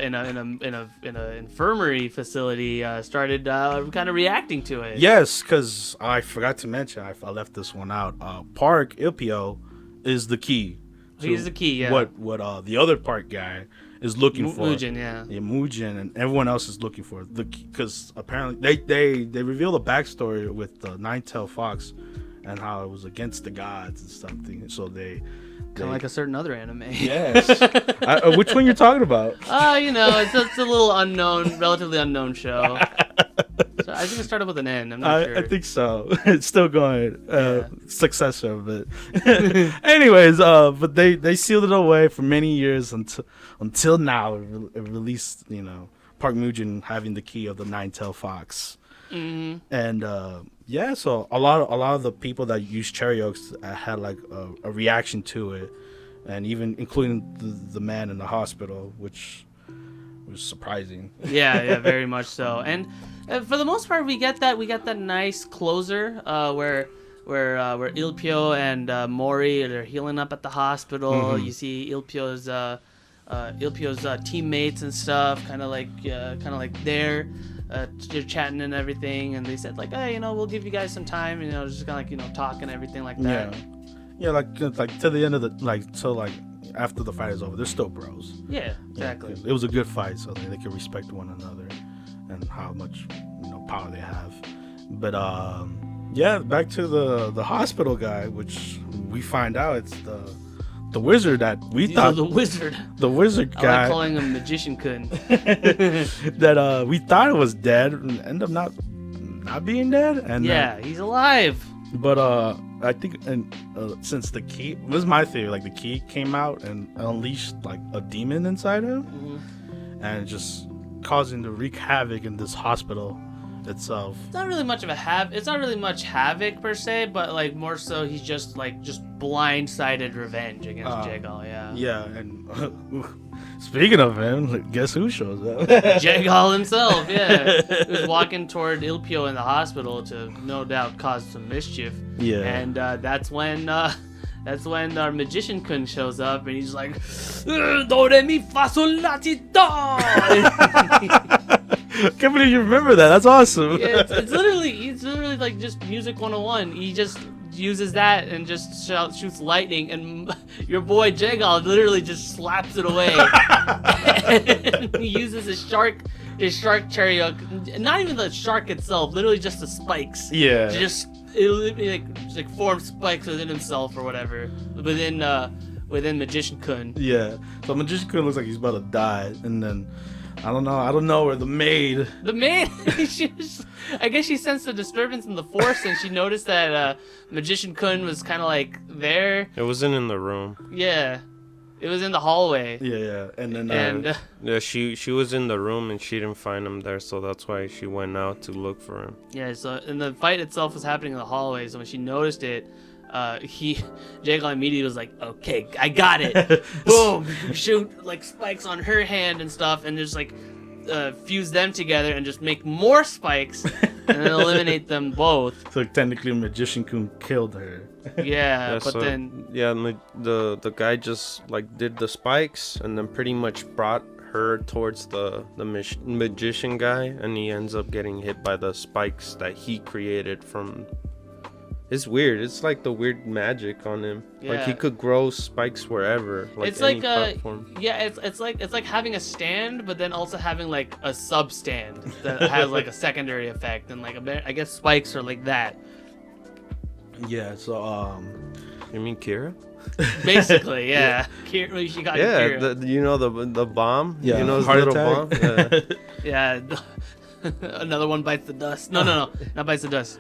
infirmary facility started kind of reacting to it. Yes, because I forgot to mention, I left this one out. Park Ilpio is the key. He's the key. Yeah. What the other Park guy is looking for. Mugen, yeah. Yeah, Mugen, and everyone else is looking for the key, because apparently they reveal the backstory with the Nine-Tailed Fox and how it was against the gods and something. So they kind of like a certain other anime. Yes. Which one you're talking about? It's a little relatively unknown show. So I think it started with an N. I'm not sure. I think so. It's still going. Successor of it. Anyways, but they sealed it away for many years until now. It released, Park Mugen having the key of the Nine-Tailed Fox. Mm-hmm. And so a lot of the people that use cherry oaks had like a reaction to it, and even including the man in the hospital, which was surprising. Yeah, very much so. And for the most part, we get that nice closer where Ilpio and Mori are healing up at the hospital. Mm-hmm. You see Ilpio's teammates and stuff, kind of like there. They're chatting and everything, and they said like, hey, we'll give you guys some time, just kind of like talk and everything like that. Yeah, like to the end of the after the fight is over, they're still bros. Yeah, exactly. It was a good fight, so they can respect one another and how much power they have. But back to the hospital guy, which we find out it's the wizard that we thought the wizard guy. I like calling him Magician-kun. That we thought it was dead and end up not being dead. And he's alive. But I think since the key, this is my theory, like the key came out and unleashed like a demon inside him, and just causing to wreak havoc in this hospital itself. It's not really much havoc per se, but like more so he's just blindsided revenge against Jegal. Yeah, and speaking of him, guess who shows up? Jegal himself. Yeah, he was walking toward Ilpio in the hospital to no doubt cause some mischief. Yeah, and that's when our Magician-kun shows up, and he's like, "Do re mi fa sol la ti do." I can't believe you remember that. That's awesome. Yeah, it's literally like just music 101. He just uses that and just shoots lightning, and your boy Jegal literally just slaps it away. And he uses his shark cherry oak, not even the shark itself, literally just the spikes. Yeah. Like form spikes within himself or whatever. Within Magician-kun. Yeah. So Magician-kun looks like he's about to die, and then I don't know where the maid, I guess she sensed a disturbance in the force, and she noticed that Magician-kun was kind of like there. It wasn't in the room. Yeah, it was in the hallway. Yeah, and then she was in the room and she didn't find him there, so that's why she went out to look for him. Yeah, so and the fight itself was happening in the hallway, so when she noticed it, Jegal immediately was like, okay, I got it. Boom, shoot like spikes on her hand and stuff, and just like fuse them together and just make more spikes and then eliminate them both. So technically Magician-kun killed her. Yeah, but so, then the guy just like did the spikes and then pretty much brought her towards the magician guy, and he ends up getting hit by the spikes that he created from. It's weird. It's like the weird magic on him. Yeah. Like he could grow spikes wherever. Like it's any like platform. it's like having a stand, but then also having like a sub stand that has like a secondary effect, and like I guess spikes are like that. Yeah. So you mean Kira? Basically, yeah. Kira, she got Kira. You know the bomb. Yeah. You know his heart little attack. bomb. Yeah. Yeah. Another one bites the dust. No, not bites the dust.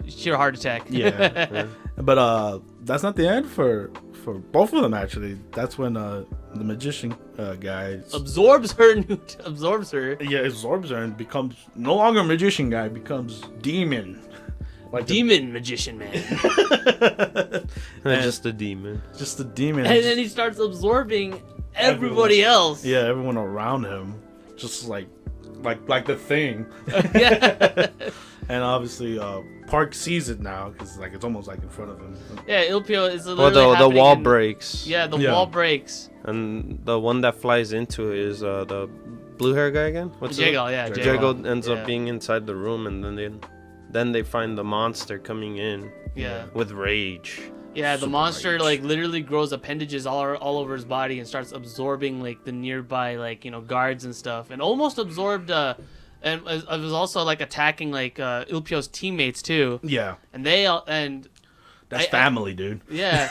Sheer heart attack. Yeah. But that's not the end for both of them, actually. That's when the magician guy absorbs her. Yeah, absorbs her and becomes no longer a magician guy, becomes demon. Like demon magician man. Just a demon. Just a demon. And then he starts absorbing everybody else. Yeah, everyone around him. Just like the thing. Yeah. And obviously, Park sees it now because like it's almost like in front of him. Yeah, Ilpio is Well, literally the wall breaks. Yeah, the wall breaks. And the one that flies into it is the blue hair guy again. What's it? Jago, yeah. Jago ends up being inside the room, and then they find the monster coming in. Yeah. With rage. Yeah, the monster like literally grows appendages all over his body and starts absorbing like the nearby guards and stuff, and almost absorbed and it was also like attacking like Ilpio's teammates too. Yeah. And that's family, dude. Yeah.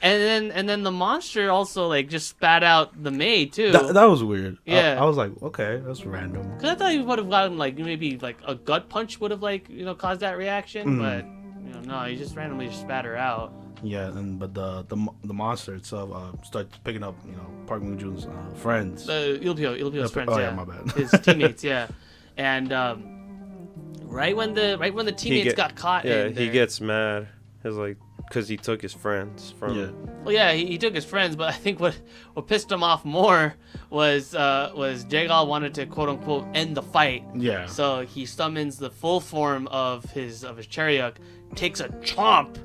and then the monster also like just spat out the maid too. That was weird. Yeah. I was like, okay, that's random. Cause I thought he would have gotten like maybe like a gut punch would have caused that reaction, but no, he just randomly spat her out. Yeah, but the monster itself starts picking up Park Moon-jun's friends. Ilpio's friends. Oh yeah, my bad. His teammates. Yeah, and right when the teammates got caught. Yeah, in he there, gets mad. He's like, because he took his friends from. Yeah. Well, yeah, he took his friends, but I think what pissed him off more was Jagal wanted to quote unquote end the fight. Yeah. So he summons the full form of his Chariok, takes a chomp,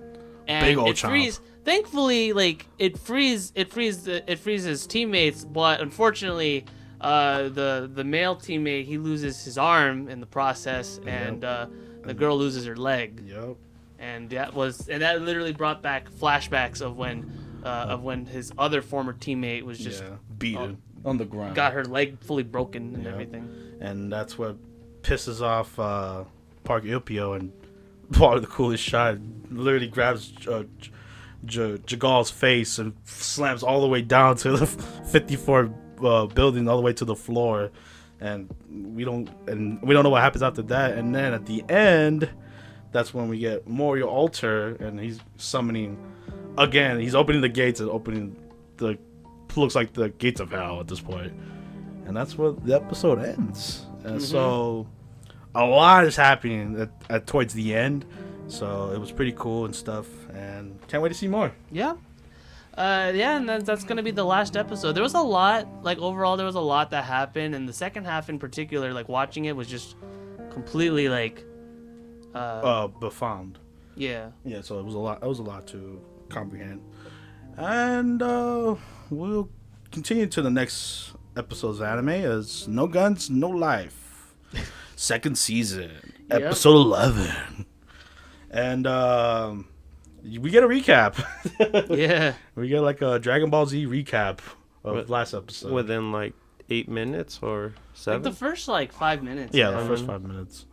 and big old it frees. Thankfully, like it frees his teammates, but unfortunately, the male teammate he loses his arm in the process, and the girl loses her leg. Yep. And that literally brought back flashbacks of when his other former teammate was just beaten on the ground, got her leg fully broken and everything. And that's what pisses off Park Ilpio, and probably the coolest shot. Literally grabs Jagal's face and slams all the way down to the 54 building, all the way to the floor, and we don't know what happens after that. And then at the end, that's when we get Morio Alter, and he's summoning again. He's opening the gates and opening looks like the gates of hell at this point. And that's where the episode ends. And so a lot is happening at towards the end. So it was pretty cool and stuff, and can't wait to see more. Yeah. And that's going to be the last episode. There was a lot, like overall there was a lot that happened, and the second half in particular, like watching it was just completely like profound. Yeah. Yeah, so it was a lot to comprehend. And we'll continue to the next episode's anime as No Guns, No Life. Second season, episode 11. And we get a recap. Yeah. We get like a Dragon Ball Z recap of last episode. Within like 8 minutes or 7? Like the first like 5 minutes. Yeah, the first 5 minutes.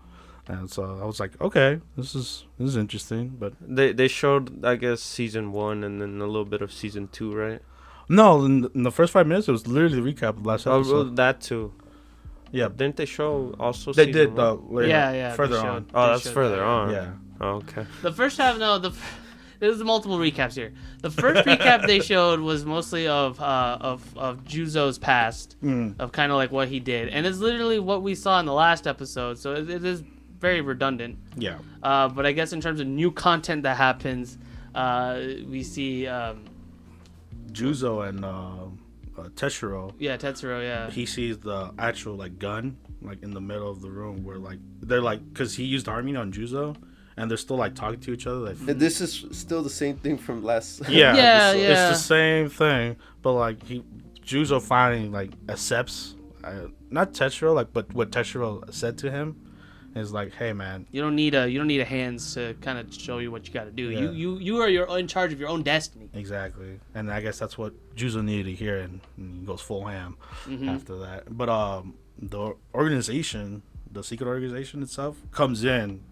And so I was like, okay, this is interesting. But they showed, I guess, season 1 and then a little bit of season 2, right? No, in the first 5 minutes, it was literally the recap of last episode. Oh, that too. Yeah. Didn't they show also They season did, one? Yeah, further they on. showed- Oh, they that's showed further that. on. Yeah. Oh, okay. The first half, there's multiple recaps here. The first recap they showed was mostly of Juzo's past, of kind of like what he did, and it's literally what we saw in the last episode. So it is very redundant. Yeah. But I guess in terms of new content that happens, we see Juzo and Teshiro. Yeah, Tetsuro. Yeah. He sees the actual like gun like in the middle of the room where like they're like because he used Harmony on Juzo. And they're still like talking to each other. Like, And this is still the same thing from last. Yeah, It's the same thing, but like Juzo finally like accepts, not Teshiro, like but what Teshiro said to him is like, hey man, You don't need a hands to kind of show you what you got to do. Yeah. You are in charge of your own destiny. exactly. And I guess that's what Juzo needed to hear, and he goes full ham after that. But the organization, the secret organization itself, comes in.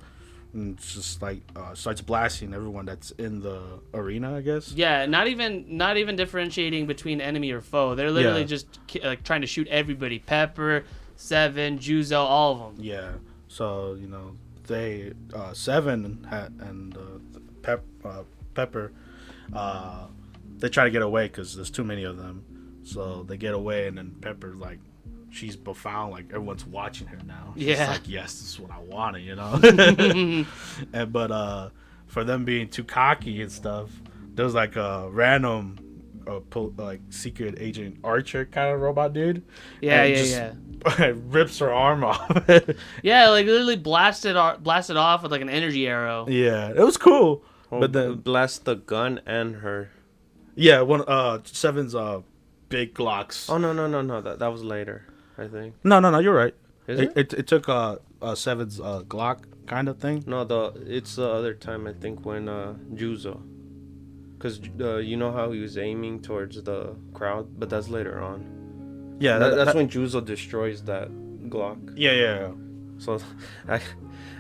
And just like starts blasting everyone that's in the arena, I guess. Yeah, not even differentiating between enemy or foe. They're literally just like trying to shoot everybody. Pepper, Seven, Juzo, all of them. Yeah. So they Seven and Pepper, they try to get away because there's too many of them. So they get away, and then Pepper she's profound. Like everyone's watching her now. She's like, yes, this is what I wanted. But for them being too cocky and stuff, there was like a random secret agent Archer kind of robot dude. Yeah. Rips her arm off. Yeah, like literally blasted off with like an energy arrow. Yeah, it was cool. Oh, but then blast the gun and her. Yeah, one Seven's big Glocks. Oh no. That was later, I think. No, you're right. Is it? It took Seven's Glock kind of thing. No, it's the other time, I think, when Juzo. Because you know how he was aiming towards the crowd, but that's later on. Yeah, that's when Juzo destroys that Glock. Yeah. So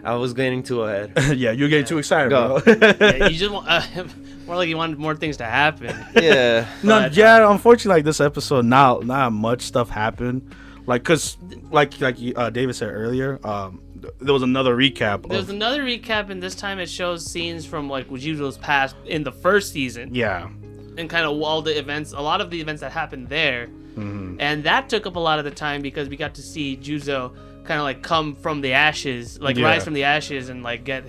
I was getting too ahead. Yeah, you're getting too excited, Go. bro. Yeah, you just want more like you wanted more things to happen. Yeah. Unfortunately, like this episode, not much stuff happened. Like, cause like David said earlier, there was another recap. There's another recap, and this time it shows scenes from like Juzo's past in the first season. Yeah. And kind of all the events, a lot of the events that happened there. Mm-hmm. And that took up a lot of the time because we got to see Juzo kind of like come from the ashes, rise from the ashes and like get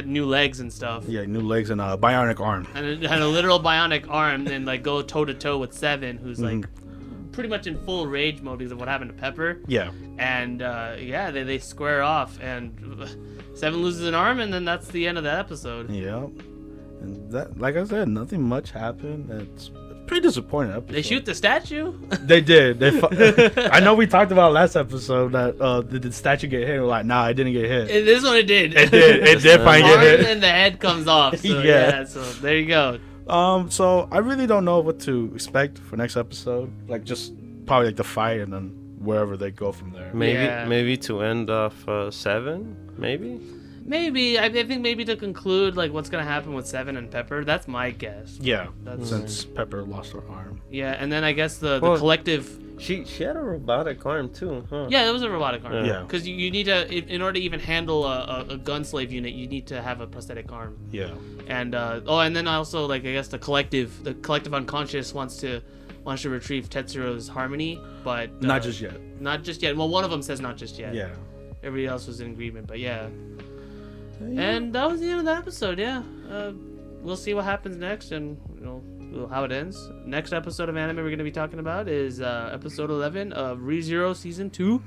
new legs and stuff. Yeah, new legs and a bionic arm. And a literal bionic arm, and like go toe to toe with Seven, who's like pretty much in full rage mode because of what happened to Pepper. Yeah. And they square off, and Seven loses an arm, and then that's the end of that episode. Yeah. And that, like I said, nothing much happened. It's pretty disappointing episode. They shoot the statue. They did. I know we talked about last episode that did the statue get hit? We're like, nah, it didn't get hit. This one it did. It did. It did finally get hit. And then the head comes off. So, yeah. So there you go. So I really don't know what to expect for next episode. Like just probably like the fight and then wherever they go from there. Maybe to end off 7. Maybe I think maybe to conclude like what's gonna happen with Seven and Pepper. That's my guess. Yeah, since Pepper lost her arm. Yeah, and then I guess the collective. She had a robotic arm too, huh? Yeah, it was a robotic arm. Yeah, because you need to, in order to even handle a gun slave unit, you need to have a prosthetic arm. Yeah. And and then also like I guess the collective unconscious wants to retrieve Tetsuro's harmony, but not just yet. Not just yet. Well, one of them says not just yet. Yeah. Everybody else was in agreement, but yeah. And that was the end of the episode. Yeah, we'll see what happens next, and how it ends. Next episode of anime we're going to be talking about is episode 11 of Re:Zero Season 2.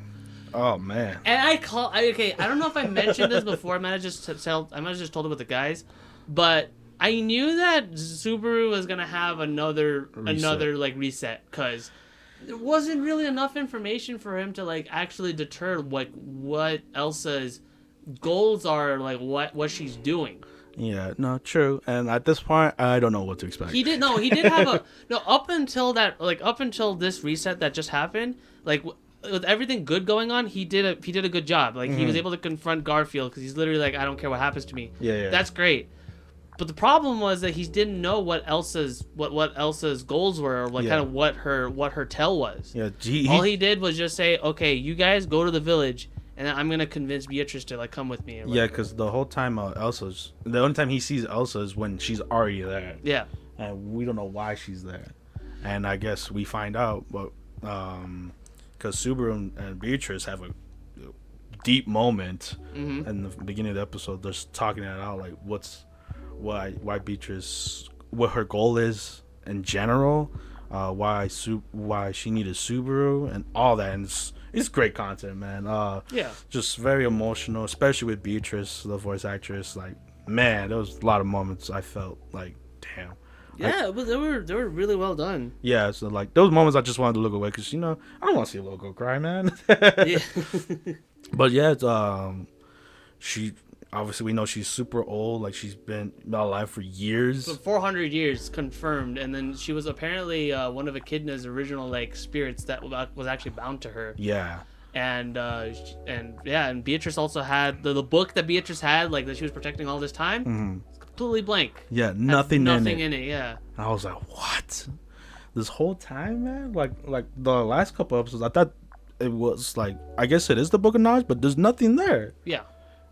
Oh man! And I don't know if I mentioned this before. I might have just told it with the guys, but I knew that Subaru was gonna have another like reset because there wasn't really enough information for him to like actually deter like what Elsa's goals are, like what she's doing. Yeah, no, true. And at this point, I don't know what to expect. He did have up until this reset that just happened, like with everything good going on, he did a good job. Like he was able to confront Garfield because he's literally like, I don't care what happens to me. Yeah. That's great. But the problem was that he didn't know what Elsa's goals were, or like kind of what her tell was. Yeah. All he did was just say, okay, you guys go to the village, and I'm gonna convince Beatrice to like come with me. Yeah, because the whole time the only time he sees Elsa is when she's already there. Yeah. And we don't know why she's there, and I guess we find out, but because Subaru and Beatrice have a deep moment in the beginning of the episode, just talking it out, like why Beatrice, what her goal is in general, why she needed Subaru and all that, and it's great content, man. Just very emotional, especially with Beatrice, the voice actress. Like, man, there was a lot of moments I felt like, damn. Yeah, but they were really well done. Yeah, so like those moments I just wanted to look away because I don't want to see a little girl cry, man. Yeah. But yeah, it's, she obviously we know she's super old. Like she's been alive for years. So 400 years confirmed, and then she was apparently one of Echidna's original like spirits that was actually bound to her. Yeah. And Beatrice also had the book that Beatrice had, like that she was protecting all this time. It's completely blank. Yeah, nothing in it. Yeah. And I was like, what? This whole time, man? Like the last couple episodes, I thought it was like, I guess it is the book of knowledge, but there's nothing there. Yeah.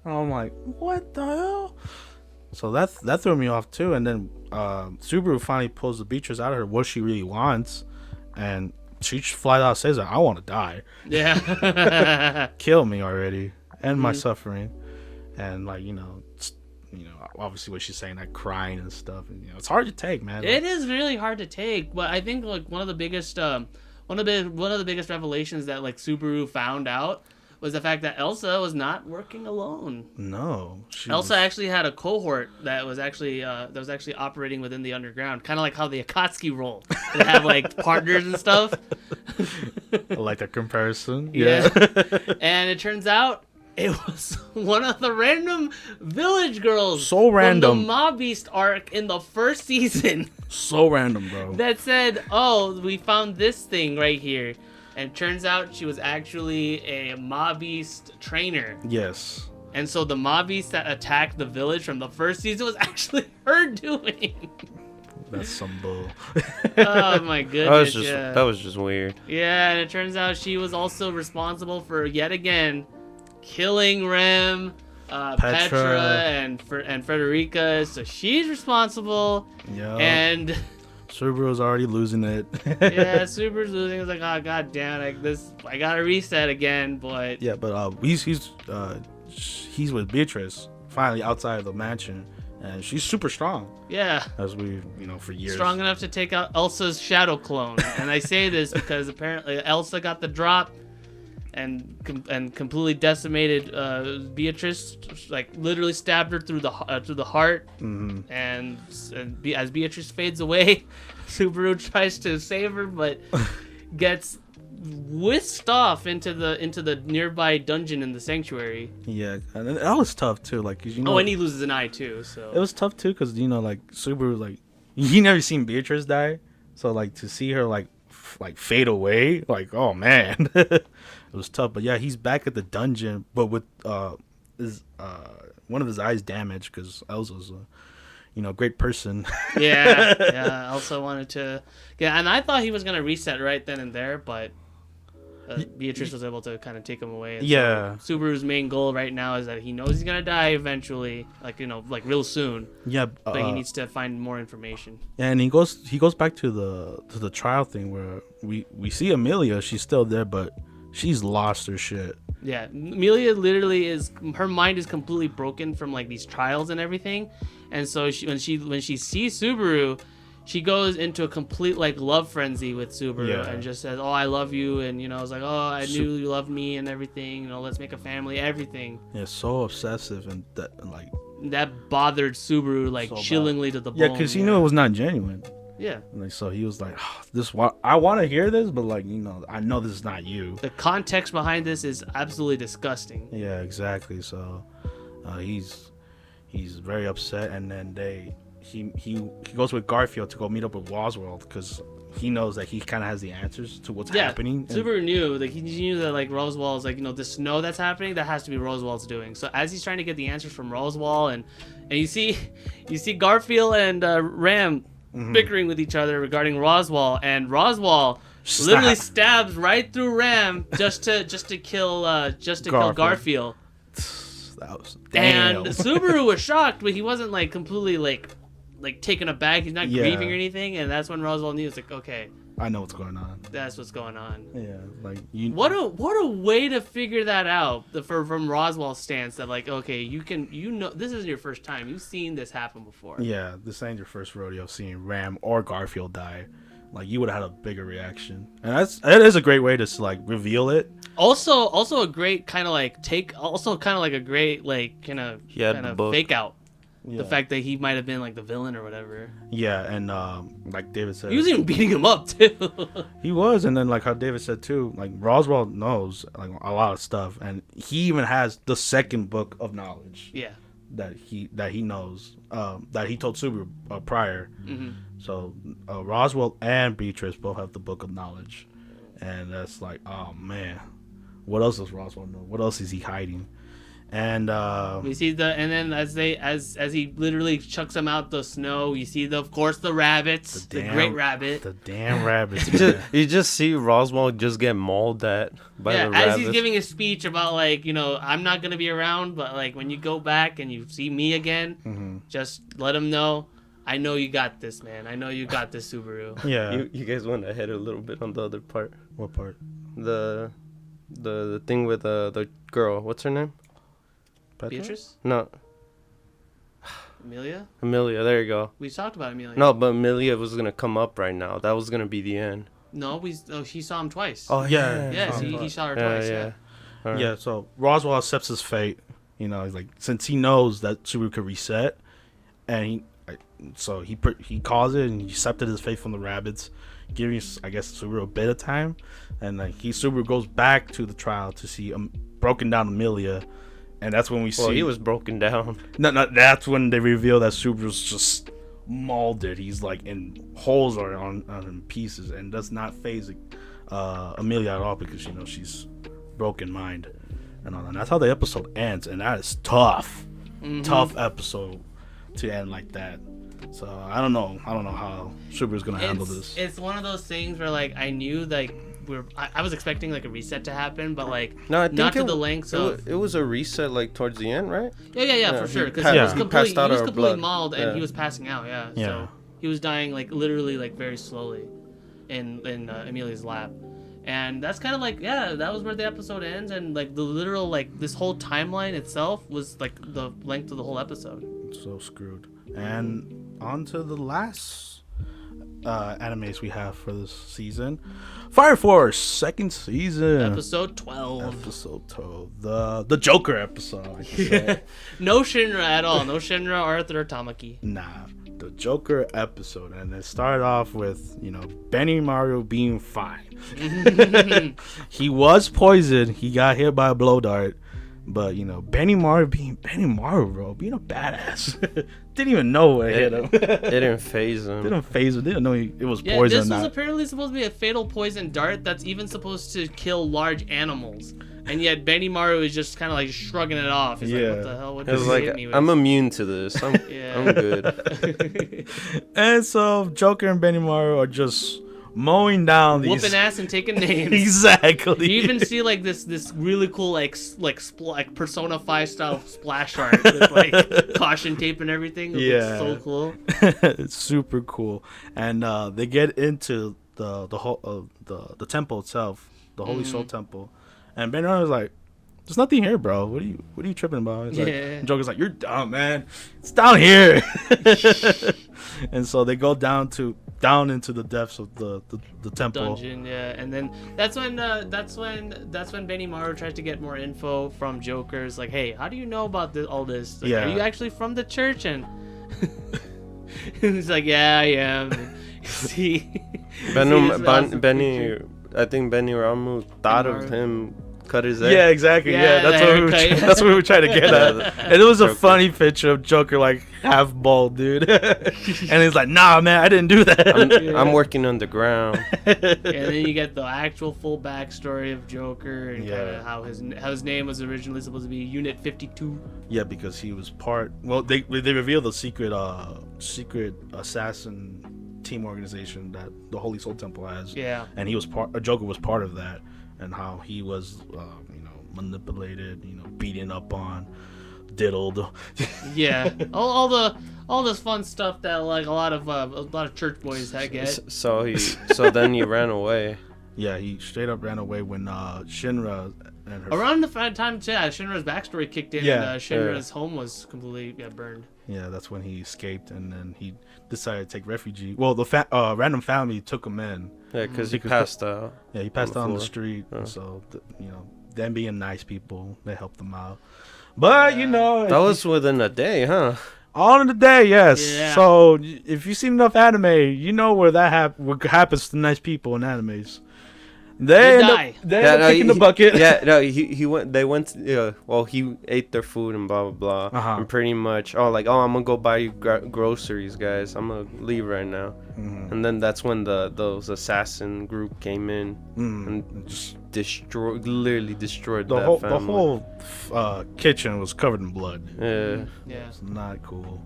And I'm like, what the hell? So that threw me off too. And then Subaru finally pulls the Beatrice out of her what she really wants, and she flat out says, I want to die. Yeah. Kill me already. End my suffering. And like, obviously what she's saying, like crying and stuff, and it's hard to take, man. It is really hard to take, but I think like one of the biggest revelations that like Subaru found out was the fact that Elsa was not working alone. No, Elsa actually had a cohort that was actually operating within the underground, kind of like how the Akatsuki roll. They have like partners and stuff. I like that comparison. Yeah. And it turns out it was one of the random village girls. So random. From the Mob Beast arc in the first season. So random, bro. That said, oh, we found this thing right here. And it turns out she was actually a Mob Beast trainer. Yes. And so the Mob Beast that attacked the village from the first season was actually her doing. That's some bull. Oh my goodness. That was just weird. Yeah, and it turns out she was also responsible for, yet again, killing Rem, Petra, and Frederica. So she's responsible. Yeah. And Subaru's already losing it. yeah, Subaru's losing. It's like, oh god damn, I gotta reset again. But yeah, but he's with Beatrice finally outside of the mansion, and she's super strong. Yeah, as we for years. Strong enough to take out Elsa's shadow clone. And I say this because apparently Elsa got the drop and completely decimated Beatrice, like literally stabbed her through the heart. Mm-hmm. And as Beatrice fades away, Subaru tries to save her, but gets whisked off into the nearby dungeon in the sanctuary. Yeah, and that was tough too. Like, and he loses an eye too. So it was tough too, because like Subaru, like he never seen Beatrice die, so like to see her like fade away, like, oh man. It was tough. But yeah, he's back at the dungeon, but with his one of his eyes damaged, because Elsa's a great person. yeah Elsa wanted to, and I thought he was gonna reset right then and there, but Beatrice was able to kind of take him away. And yeah, so Subaru's main goal right now is that he knows he's gonna die eventually, like real soon. Yeah, but he needs to find more information. And he goes back to the trial thing where we see Amelia. She's still there, but she's lost her shit. Yeah, Amelia literally her mind is completely broken from like these trials and everything, and so when she sees Subaru, she goes into a complete like love frenzy with Subaru and just says, "Oh, I love you," and I was like, "Oh, I knew you loved me and everything. Let's make a family, everything." Yeah, so obsessive and that bothered Subaru like so chillingly to the bone. Yeah, because he knew it was not genuine. Yeah. And so he was like, oh, I want to hear this, but like, I know this is not you. The context behind this is absolutely disgusting. Yeah, exactly. So he's very upset, and then he goes with Garfield to go meet up with Roswell, because he knows that he kind of has the answers to what's happening. Subaru knew, like he knew that like Roswell is like the snow that's happening, that has to be Roswell's doing. So as he's trying to get the answers from Roswell, and you see Garfield and Ram bickering with each other regarding Roswell, and Roswell literally stabs right through Ram just to kill Garfield. That was, damn. And Subaru was shocked, but he wasn't like completely like taken aback. He's not grieving or anything, and that's when Roswell knew. It's like, okay, I know what's going on. That's what's going on. Yeah, like what a way to figure that out from Roswell's stance, that like, okay, this isn't your first time. You've seen this happen before. Yeah, this ain't your first rodeo seeing Ram or Garfield die. Like, you would have had a bigger reaction, and it is a great way to like reveal it. Also a great kind of like a great like kind of fake out. Yeah. The fact that he might have been like the villain or whatever. Yeah, and like David said, he was even beating him up too. He was, and then like how David said too, like Roswell knows like a lot of stuff, and he even has the second book of knowledge. Yeah. That he knows, that he told Subaru prior. Mm-hmm. So Roswell and Beatrice both have the book of knowledge, and that's like, oh man, what else does Roswell know? What else is he hiding? And we see and then as he literally chucks them out the snow, you see of course the rabbits, the great rabbit, the damn rabbits. You just see Roswell just get mauled at by the rabbits. As he's giving a speech about like, I'm not gonna be around, but like when you go back and you see me again, just let him know. I know you got this, man. I know you got this, Subaru. Yeah. You guys went ahead a little bit on the other part. What part? The thing with the girl. What's her name? Beatrice? No. Amelia? Amelia, there you go. We talked about Amelia. No, but Amelia was going to come up right now. That was going to be the end. No, she saw him twice. Oh, yeah. Yeah, he saw her twice, yeah. Right. Yeah, so Roswell accepts his fate. He's like, since he knows that Subaru could reset, and he calls it, and he accepted his fate from the rabbits, giving, I guess, Subaru a bit of time. And like Subaru goes back to the trial to see broken down Amelia. And that's when we see... Well, he was broken down. No, that's when they reveal that Subaru's just molded. He's like in holes or on pieces, and does not phase Amelia at all because she's broken mind and all that. And that's how the episode ends, and that is tough. Tough episode to end like that. So I don't know how Subaru's gonna handle this. It's one of those things where like I knew like I was expecting like a reset to happen, but like no, I think not to the lengths of. It was a reset like towards the end, right? Yeah, for sure. Because he he was completely blood. mauled and he was passing out. Yeah. So he was dying like literally like very slowly, in Amelia's lap, and that's kind of like that was where the episode ends, and like the literal like this whole timeline itself was like the length of the whole episode. So screwed. And on to the last animes we have for this season. Fire Force, second season. Episode 12. The Joker episode, I can say. No Shinra at all. No Shinra, Arthur, or Tamaki. Nah, the Joker episode. And it started off with, Benimaru being fine. He was poisoned. He got hit by a blow dart. But, Benimaru being Benimaru, bro. Being a badass. Didn't even know what hit him. It didn't phase him. Didn't know it was yeah, poison. This was apparently supposed to be a fatal poison dart that's even supposed to kill large animals. And yet Benimaru is just kind of like shrugging it off. He's like, what the hell? What does he hit me with? I'm immune to this. I'm good. And so Joker and Benimaru are just mowing down these, whooping ass and taking names. Exactly. You even see like this really cool like Persona 5 style splash art with like caution tape and everything. It looks so cool. It's super cool. And they get into the whole the temple itself, the Holy Soul Temple, and Benimaru's like, "There's nothing here, bro. What are you tripping about?" It's like, Joker's like, "You're dumb, man. It's down here." And so they go down into the depths of the temple dungeon, and then that's when Benimaru tries to get more info from Joker. It's like, hey, how do you know about all this? Like, are you actually from the church? And he's like, yeah, I am. See, I think Benimaru thought of him. Cut his head. Yeah, exactly. Yeah, that's what we were trying to get at. And it was a funny picture of Joker like half bald, dude. And he's like, "Nah, man, I didn't do that. I'm working underground." And then you get the actual full backstory of Joker and kind of how his name was originally supposed to be Unit 52. Yeah, because he was part. Well, they reveal the secret assassin team organization that the Holy Soul Temple has. Yeah. And Joker was part of that. And how he was, manipulated, beaten up on, diddled. Yeah, all this fun stuff that like a lot of church boys get. So then he ran away. Yeah, he straight up ran away when Shinra and her. Around the time Shinra's backstory kicked in, and Shinra's home was completely burned. Yeah, that's when he escaped, and then he decided to take refuge. Well, the random family took him in. Yeah, because he passed out. Yeah, he passed out on the street. So, them being nice people, they helped him out. But, that was within a day, huh? All in the day, yes. Yeah. So, if you've seen enough anime, you know what happens to nice people in animes. They end die. up kicking the bucket. Yeah, no, he went. They went. Well, he ate their food and blah blah blah. And pretty much, I'm gonna go buy you groceries, guys. I'm gonna leave right now. And then that's when those assassin group came in and just literally destroyed that family. The whole kitchen was covered in blood. Yeah. It's not cool.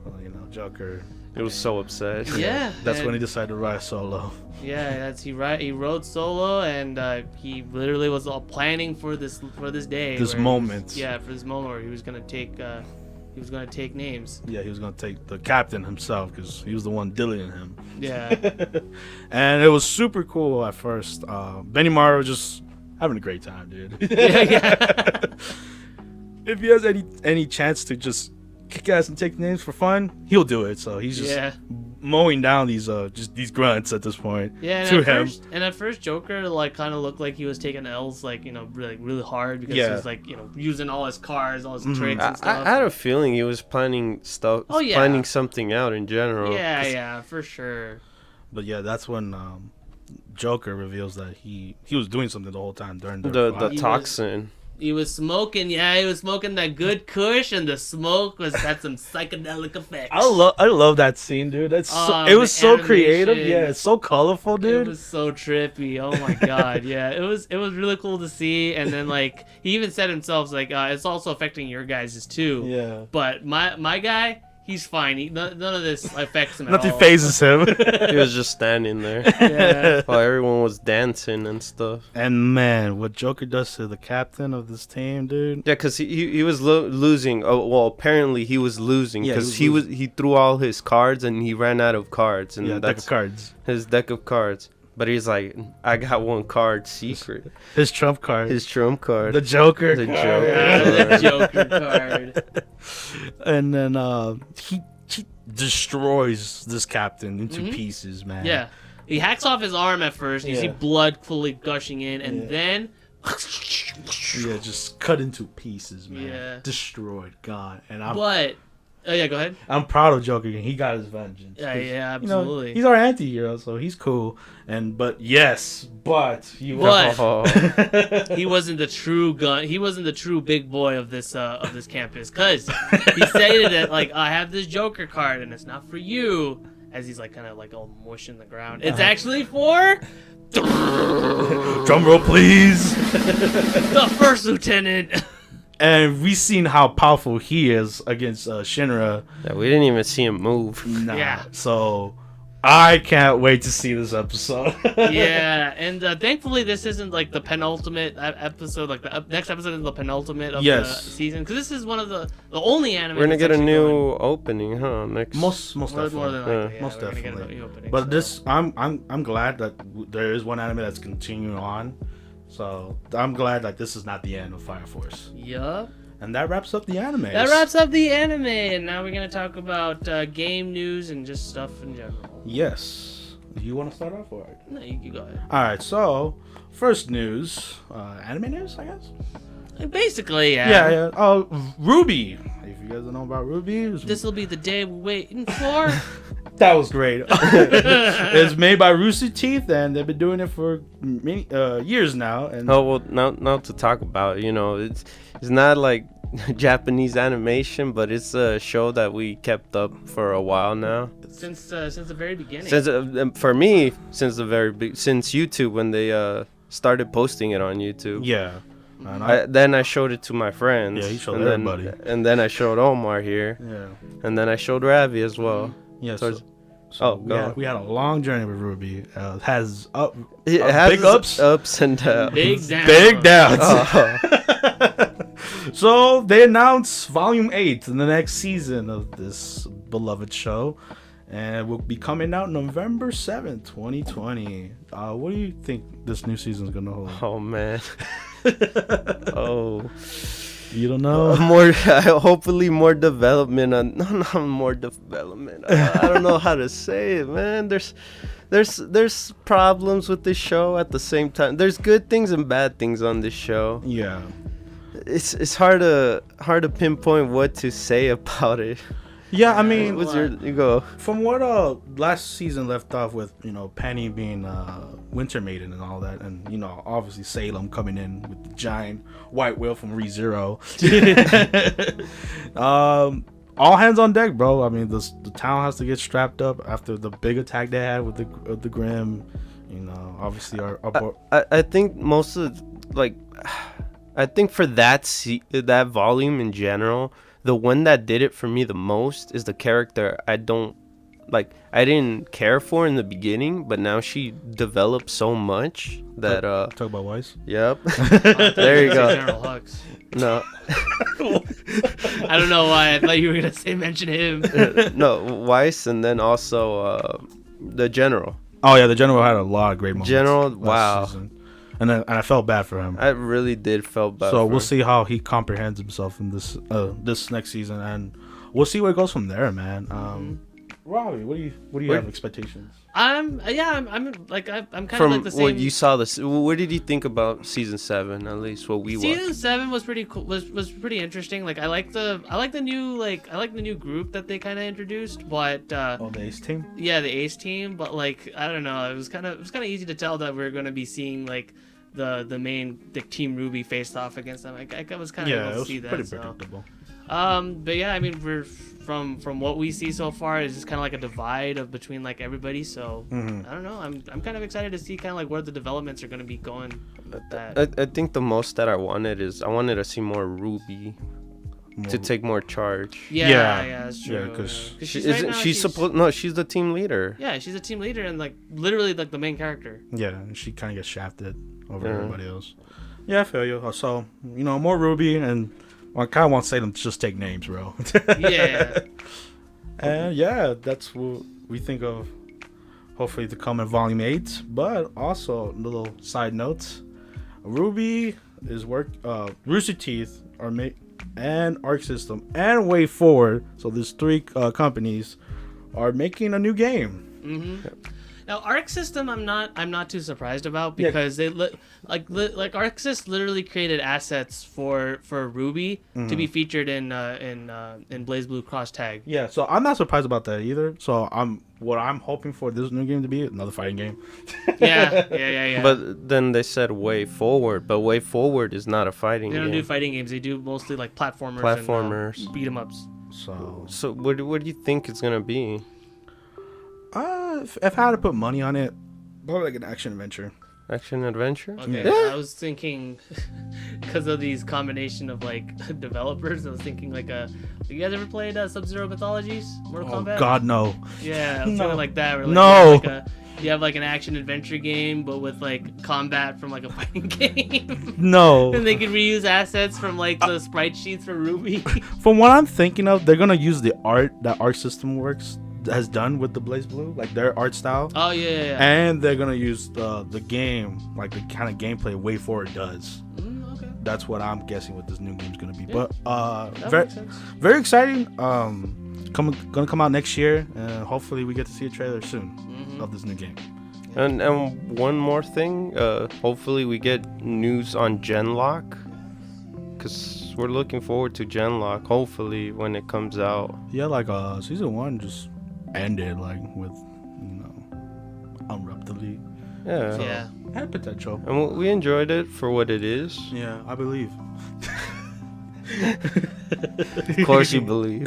Well, Joker. It was so upset. Yeah. That's when he decided to ride solo. Yeah, he rode solo, and he literally was all planning for this day. This moment. For this moment where he was gonna take names. Yeah, he was gonna take the captain himself because he was the one dealing him. Yeah. And it was super cool at first. Benimaru was just having a great time, dude. Yeah. If he has any chance to just kick ass and take names for fun, he'll do it. So he's just mowing down these grunts at this point. Yeah, and at first Joker kind of looked like he was taking L's really hard because he was using all his cards, all his tricks and stuff. I had a feeling he was planning stuff. Oh yeah, planning something out in general. Yeah, for sure. But yeah, that's when Joker reveals that he was doing something the whole time during the toxin. He was smoking, he was smoking that good kush, and the smoke had some psychedelic effects. I love that scene, dude. It was so creative. Yeah, it's so colorful, dude. It was so trippy. Oh my god, yeah. It was really cool to see. And then he even said himself it's also affecting your guys' too. Yeah. But my guy, he's fine. None of this affects him. Nothing phases him. He was just standing there. Yeah. While everyone was dancing and stuff. And man, what Joker does to the captain of this team, dude. Yeah, because he was losing. Oh, well, apparently he was losing because he threw all his cards and he ran out of cards. And deck of cards. His deck of cards. But he's like, I got one card secret. His trump card. His trump card. The Joker. The card. Joker. Yeah, the Joker card. And then he destroys this captain into pieces, man. Yeah. He hacks off his arm at first. You see blood fully gushing in, and then just cut into pieces, man. Yeah. Destroyed, gone. And go ahead. I'm proud of Joker. He got his vengeance. Yeah, absolutely. He's our anti-hero, so he's cool. But he he wasn't the true He wasn't the true big boy of this campus, because he stated that I have this Joker card and it's not for you, as he's kind of all mush in the ground. It's actually for drum roll, please. the first lieutenant. And we've seen how powerful he is against Shinra. Yeah, we didn't even see him move. Nah. Yeah. So I can't wait to see this episode. Yeah, and thankfully this isn't the penultimate episode. The next episode is the penultimate of the season, because this is one of the only anime. We're gonna get a new opening, huh? Next. Most definitely. More than likely, most we're definitely. gonna get a new opening, But this, I'm glad that there is one anime that's continuing on. So I'm glad this is not the end of Fire Force. Yup. And that wraps up the anime. That wraps up the anime, and now we're gonna talk about game news and just stuff in general. Yes. You want to start off, or? No, you go ahead. All right. So first news, anime news, I guess. Basically, yeah. Yeah. Oh, RWBY. If you guys don't know about RWBY, this will be the day we're waiting for. That was great. It's made by Rooster Teeth, and they've been doing it for many years now. And now to talk about, it's not like Japanese animation, but it's a show that we kept up for a while now. Since the very beginning. For me, since YouTube, when they started posting it on YouTube. Yeah. Then I showed it to my friends. Yeah, you showed everybody. And then I showed Omar here. Yeah. And then I showed Ravi as well. Yeah. We had a long journey with RWBY. It has big ups and downs. Big downs. So they announced Volume 8 in the next season of this beloved show, and it will be coming out November 7th, 2020. What do you think this new season is gonna hold? Oh man. Oh. You don't know. Hopefully more development. More development. I don't know how to say it, man. There's problems with this show at the same time. There's good things and bad things on this show. Yeah. It's hard to pinpoint what to say about it. Yeah, I mean, What's your you go? from what last season left off with, Penny being Winter Maiden and all that, and obviously Salem coming in with the giant white whale from ReZero. All hands on deck, bro. I mean, the town has to get strapped up after the big attack they had with the Grim. Obviously I think most of I think for that volume in general, the one that did it for me the most is the character I didn't care for in the beginning, but now she developed so much that talk about Weiss. Yep. There you go. General Hux. No. I don't know why. I thought you were gonna say mention him. No, Weiss, and then also the general. Oh yeah, the general had a lot of great moments. General, last wow. season. And I felt bad for him. I really did felt bad. So we'll see how he comprehends himself in this next season, and we'll see where it goes from there, man. Robbie, what do you have expectations? I'm kind of like the same. What you saw this, what did you think about season 7? At least what we watched. Season 7 was pretty cool. Was pretty interesting. Like I like the new group that they kind of introduced, but the Ace team. Yeah, the Ace team. But like I don't know, it was kind of easy to tell that we're gonna be seeing like the Team RWBY faced off against them. I was kind of able to see that. Pretty predictable. But yeah, I mean, we're from what we see so far, it's just kind of like a divide between like everybody. So I don't know. I'm kind of excited to see kind of like where the developments are going to be going with that. I think the most that I wanted to see more RWBY to take more charge. Yeah, that's true. Yeah, because she's she's the team leader. Yeah, she's a team leader and like literally like the main character. Yeah, and she kind of gets shafted over everybody else. Yeah, I feel you. So more RWBY, and I kind of want to say them to just take names, bro. Yeah. And yeah, that's what we think of. Hopefully to come in volume 8. But also little side notes. RWBY is Rooster Teeth and Arc System and WayForward. So there's 3 companies are making a new game. Now, Arc System, I'm not too surprised about because they like Arc System literally created assets for RWBY to be featured in BlazBlue Cross Tag. Yeah, so I'm not surprised about that either. So I'm hoping for this new game to be another fighting game. Yeah. But then they said WayForward, but WayForward is not a fighting game. They don't do fighting games. They do mostly like platformers and beat 'em ups. So what do you think it's gonna be? If I had to put money on it, probably like an action adventure. Action adventure? Okay, yeah. I was thinking because of these combination of like developers. I was thinking like you guys ever played Sub-Zero Mythologies, Mortal Kombat? God, no. Yeah, I was thinking like that. Where, like, no. You have like an action adventure game, but with like combat from like a fighting game. No. And they can reuse assets from like the sprite sheets for RWBY. From what I'm thinking of, they're gonna use the art that Arc System has done with the BlazBlue, like their art style. Oh yeah. And they're gonna use the game, like the kind of gameplay WayForward does. Okay. That's what I'm guessing what this new game's gonna be. Yeah, But very exciting. Gonna come out next year, and hopefully we get to see a trailer soon of this new game. And one more thing, hopefully we get news on Genlock, because we're looking forward to Genlock. Hopefully when it comes out. Yeah, like season 1 just ended like with abruptly. Yeah. Yeah. Had potential. And we enjoyed it for what it is. Yeah, I believe. Of course you believe.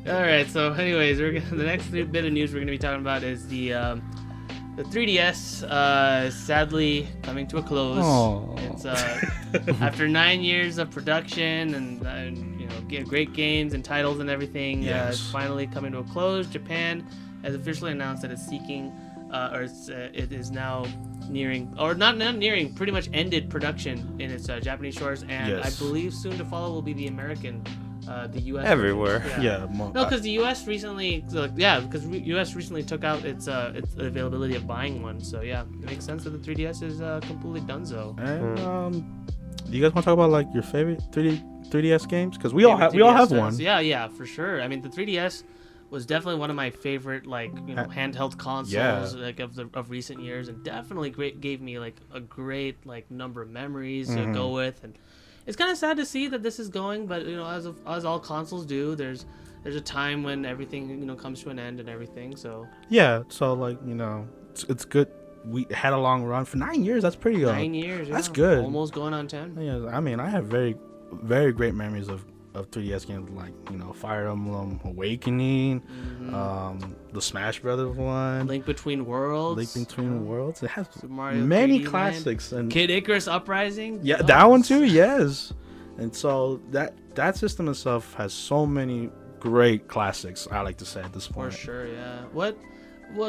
All right. So, anyways, the next bit of news we're gonna be talking about is the 3DS. Sadly, coming to a close. Aww. It's after 9 years of production and great games and titles and everything. Yes. It's finally coming to a close. Japan has officially announced that it's seeking, it is now nearing, or not nearing, pretty much ended production in its Japanese shores, and Yes. I believe soon to follow will be the American, the U.S. Everywhere. Yeah. No, because the U.S. recently, U.S. recently took out its availability of buying one. So yeah, it makes sense that the 3DS is completely donezo. And do you guys want to talk about like your favorite 3DS games? Because we all have one. Yeah, for sure. I mean, the 3DS was definitely one of my favorite handheld consoles of recent years, and definitely gave me like a great like number of memories to go with, and it's kind of sad to see that this is going, but as all consoles do, there's a time when everything comes to an end and everything. So yeah, so like it's good. We had a long run for 9 years. That's pretty good. 9 years. That's yeah. good. Almost going on 10. Yeah, I mean, I have very, very great memories of 3DS games like Fire Emblem Awakening, the Smash Brothers one, Link Between Worlds. It has Super Mario many 3D classics Land. and Kid Icarus Uprising. yeah, that one too. Yes, and so that system itself has so many great classics. I like to say at this For point. sure, yeah.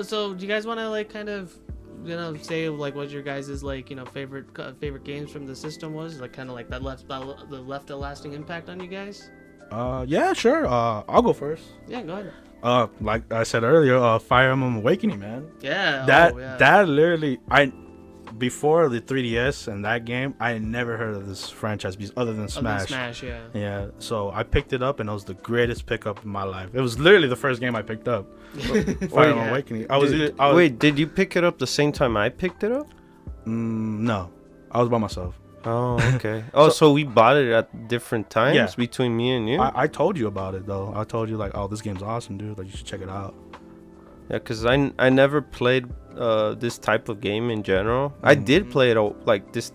So do you guys want to like kind of say like what your guys' like favorite games from the system was, like kind of like that left a lasting impact on you guys? Yeah, sure. I'll go first. Yeah, go ahead. Like I said earlier, Fire Emblem Awakening, man. Yeah. That literally, before the 3DS and that game, I had never heard of this franchise other than Smash. Smash, yeah. Yeah, so I picked it up and it was the greatest pickup in my life. It was literally the first game I picked up. Fire Emblem Awakening. Wait, did you pick it up the same time I picked it up? No, I was by myself. Oh, okay. So we bought it at different times between me and you? I told you about it though. I told you like, oh, this game's awesome, dude. Like you should check it out. Yeah, because I never played this type of game in general. I did play it like this,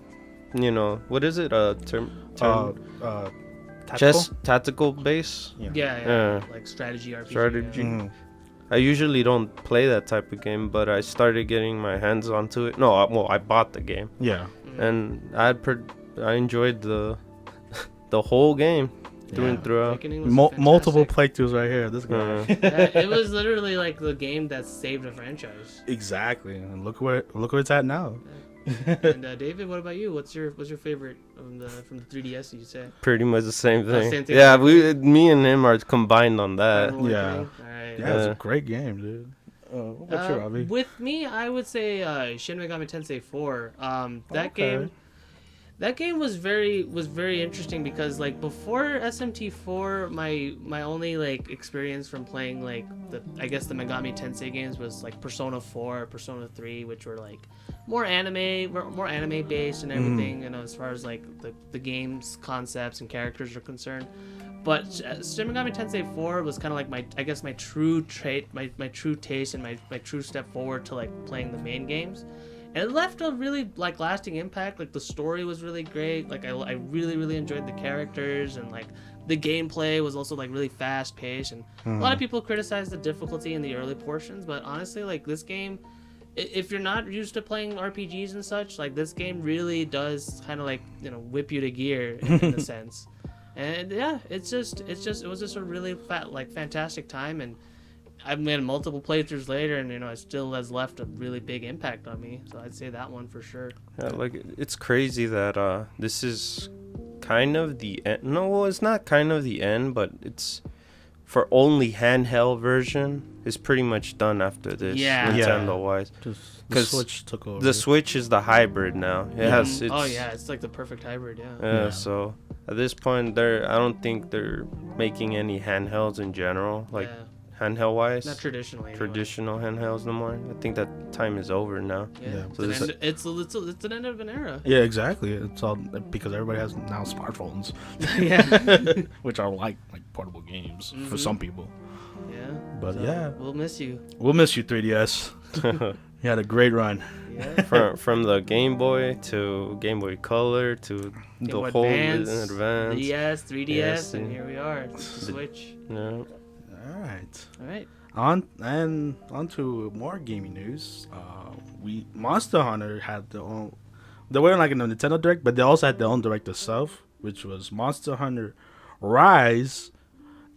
what is it? Tactical? Just tactical base. Yeah. Like strategy RPG. Strategy. Yeah. Mhm. I usually don't play that type of game, but I started getting my hands onto it. No, I bought the game. Yeah. And I enjoyed the whole game through and throughout. Awakening was Multiple fantastic. playthroughs right here. This guy. Yeah, it was literally like the game that saved a franchise. Exactly, and look where it's at now. And David, what about you? What's your favorite from the 3DS? You say Pretty much the same thing. Same thing. Yeah, me and him are combined on that. Yeah. All right. Yeah, it's a great game, dude. What's your hobby? With me, I would say Shin Megami Tensei 4. That game was very interesting because like before SMT4, my only like experience from playing like the Megami Tensei games was like Persona 4, Persona 3, which were like more anime based and everything, as far as like the game's concepts and characters are concerned. But Shin Megami Tensei 4 was kind of like my true taste and my true step forward to like playing the main games. And it left a really like lasting impact. Like the story was really great. Like I really enjoyed the characters, and like the gameplay was also like really fast paced. And a lot of people criticize the difficulty in the early portions, but honestly, like this game, if you're not used to playing RPGs and such, like this game really does kind of like whip you to gear in a sense. And yeah, it was just a really fantastic time. And I've made multiple playthroughs later, and it still has left a really big impact on me. So I'd say that one for sure. Yeah, like it's crazy that this is kind of the end. No, well, it's not kind of the end, but it's for only handheld version is pretty much done after this. Yeah. Nintendo wise. The Switch took over. The Switch is the hybrid now. It has. It's like the perfect hybrid. Yeah. Yeah. So at this point, I don't think they're making any handhelds in general. Like. Yeah. Handheld wise, Not traditionally. Anyway. Traditional handhelds no more. I think that time is over now. Yeah. So It's an end of an era. Yeah, exactly. It's all because everybody has now smartphones. Yeah. Which are like portable games for some people. Yeah. But So, yeah, we'll miss you. we'll miss you, 3DS. You had a great run. Yeah. from the Game Boy to Game Boy Color to Game the Boy whole Advance, Advance. DS, 3DS, Yes, and here we are. It's the Switch. Yeah. All right. All right. On to more gaming news. Monster Hunter had their own. They weren't like in the Nintendo Direct, but they also had their own Direct itself, which was Monster Hunter Rise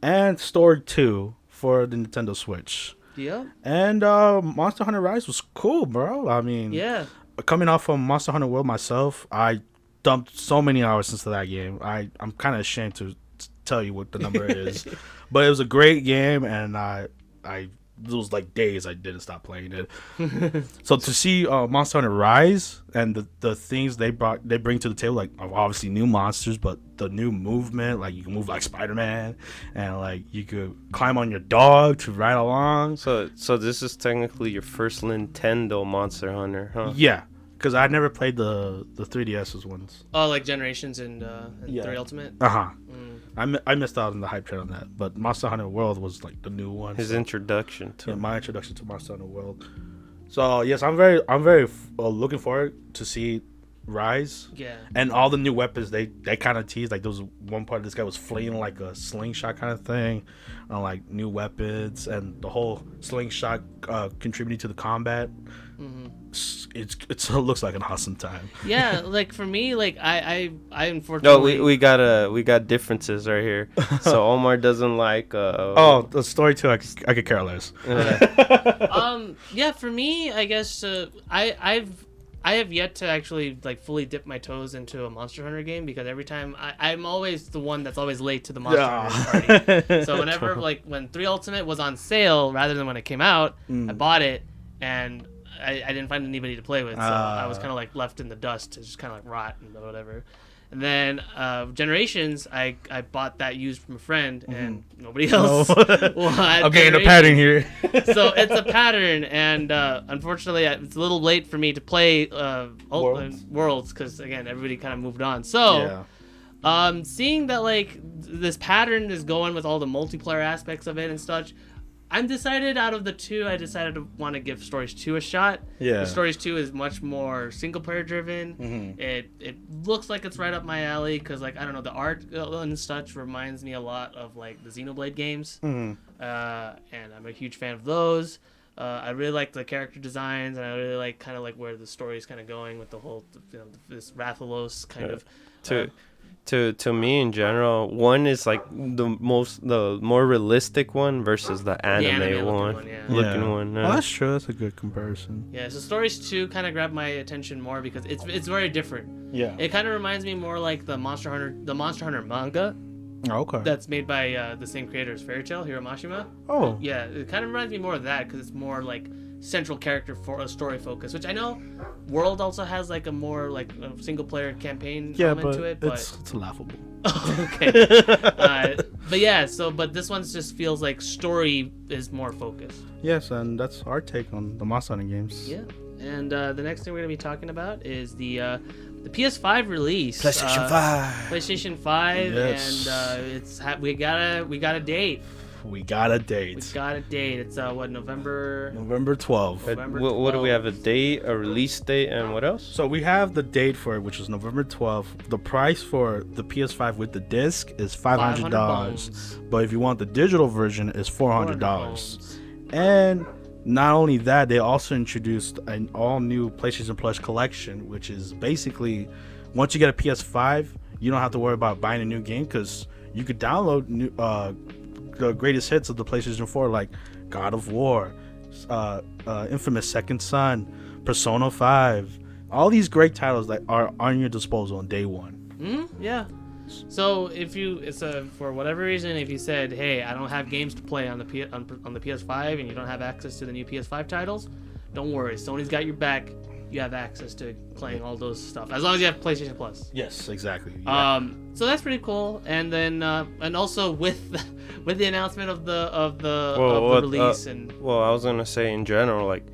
and Story 2 for the Nintendo Switch. Yeah. And Monster Hunter Rise was cool, bro. I mean, Yeah. coming off from Monster Hunter World myself, I dumped so many hours into that game. I'm kind of ashamed to tell you what the number is, but it was a great game, and it was like days I didn't stop playing it. So to see Monster Hunter Rise and the things they bring to the table, like obviously new monsters, but the new movement, like you can move like Spider-Man, and like you could climb on your dog to ride along. So this is technically your first Nintendo Monster Hunter, huh? Yeah, because I never played the 3DS's ones. Oh, like Generations and Yeah. 3 Ultimate. I missed out on the hype train on that, but Monster Hunter World was like the new one. His introduction to my introduction to Monster Hunter World. So yes, I'm very looking forward to see Rise. Yeah. And all the new weapons they kind of teased. Like there was one part this guy was flinging like a slingshot kind of thing, on like new weapons, and the whole slingshot contributing to the combat. It looks like an awesome time. Yeah, like for me, like I unfortunately. No, we got differences right here. So Omar doesn't like. The story too. I could care less. Yeah, for me, I guess I have yet to actually like fully dip my toes into a Monster Hunter game, because every time I'm always the one that's always late to the Monster Hunter party. So whenever like when 3 Ultimate was on sale rather than when it came out, I bought it and I didn't find anybody to play with, so I was kind of like left in the dust to just kind of like rot and whatever. And then Generations, I bought that used from a friend, and nobody else. I'm getting a pattern here. So it's a pattern, and unfortunately, it's a little late for me to play Worlds, because again, everybody kind of moved on. So, seeing that like this pattern is going with all the multiplayer aspects of it and such, I'm decided out of the two, I decided to want to give Stories 2 a shot. Yeah. Stories 2 is much more single player driven. It looks like it's right up my alley, because like I don't know, the art and such reminds me a lot of like the Xenoblade games. And I'm a huge fan of those. I really like the character designs, and I really like kind of like where the story is kind of going with the whole, this Rathalos kind of. To me in general, one is like the more realistic one versus the anime one. Looking one. Oh, that's true. That's a good comparison. Yeah, so Stories 2 kind of grabbed my attention more because it's very different. Yeah. It kind of reminds me more like the Monster Hunter manga. Oh, okay. That's made by the same creator as Fairy Tail, Hiro Mashima. Oh. Yeah, it kind of reminds me more of that, because it's more like central character for a story focus, which I know World also has like a more like a single player campaign element to it, but it's laughable. Okay. But yeah, but this one just feels like story is more focused. Yes, and that's our take on the Monster Hunter games. Yeah. And the next thing we're gonna be talking about is the PS5 release. PlayStation 5. Yes. And we got a date. We got a date. It's November 12th. What do we have? A date, a release date, and what else? So we have the date for it, which is November 12th. The price for the PS5 with the disc is $500. But if you want the digital version, it's $400. And not only that, they also introduced an all-new PlayStation Plus collection, which is basically, once you get a PS5, you don't have to worry about buying a new game, because you could download new the greatest hits of the PlayStation 4, like God of War, Infamous Second Son, Persona 5, all these great titles that are on your disposal on day one. Yeah. So for whatever reason, if you said, "Hey, I don't have games to play on the PS5," and you don't have access to the new PS5 titles, don't worry. Sony's got your back. You have access to playing all those stuff as long as you have PlayStation Plus. Yes, exactly. Yeah. So that's pretty cool. And then and also with the announcement of the release I was gonna say in general, like,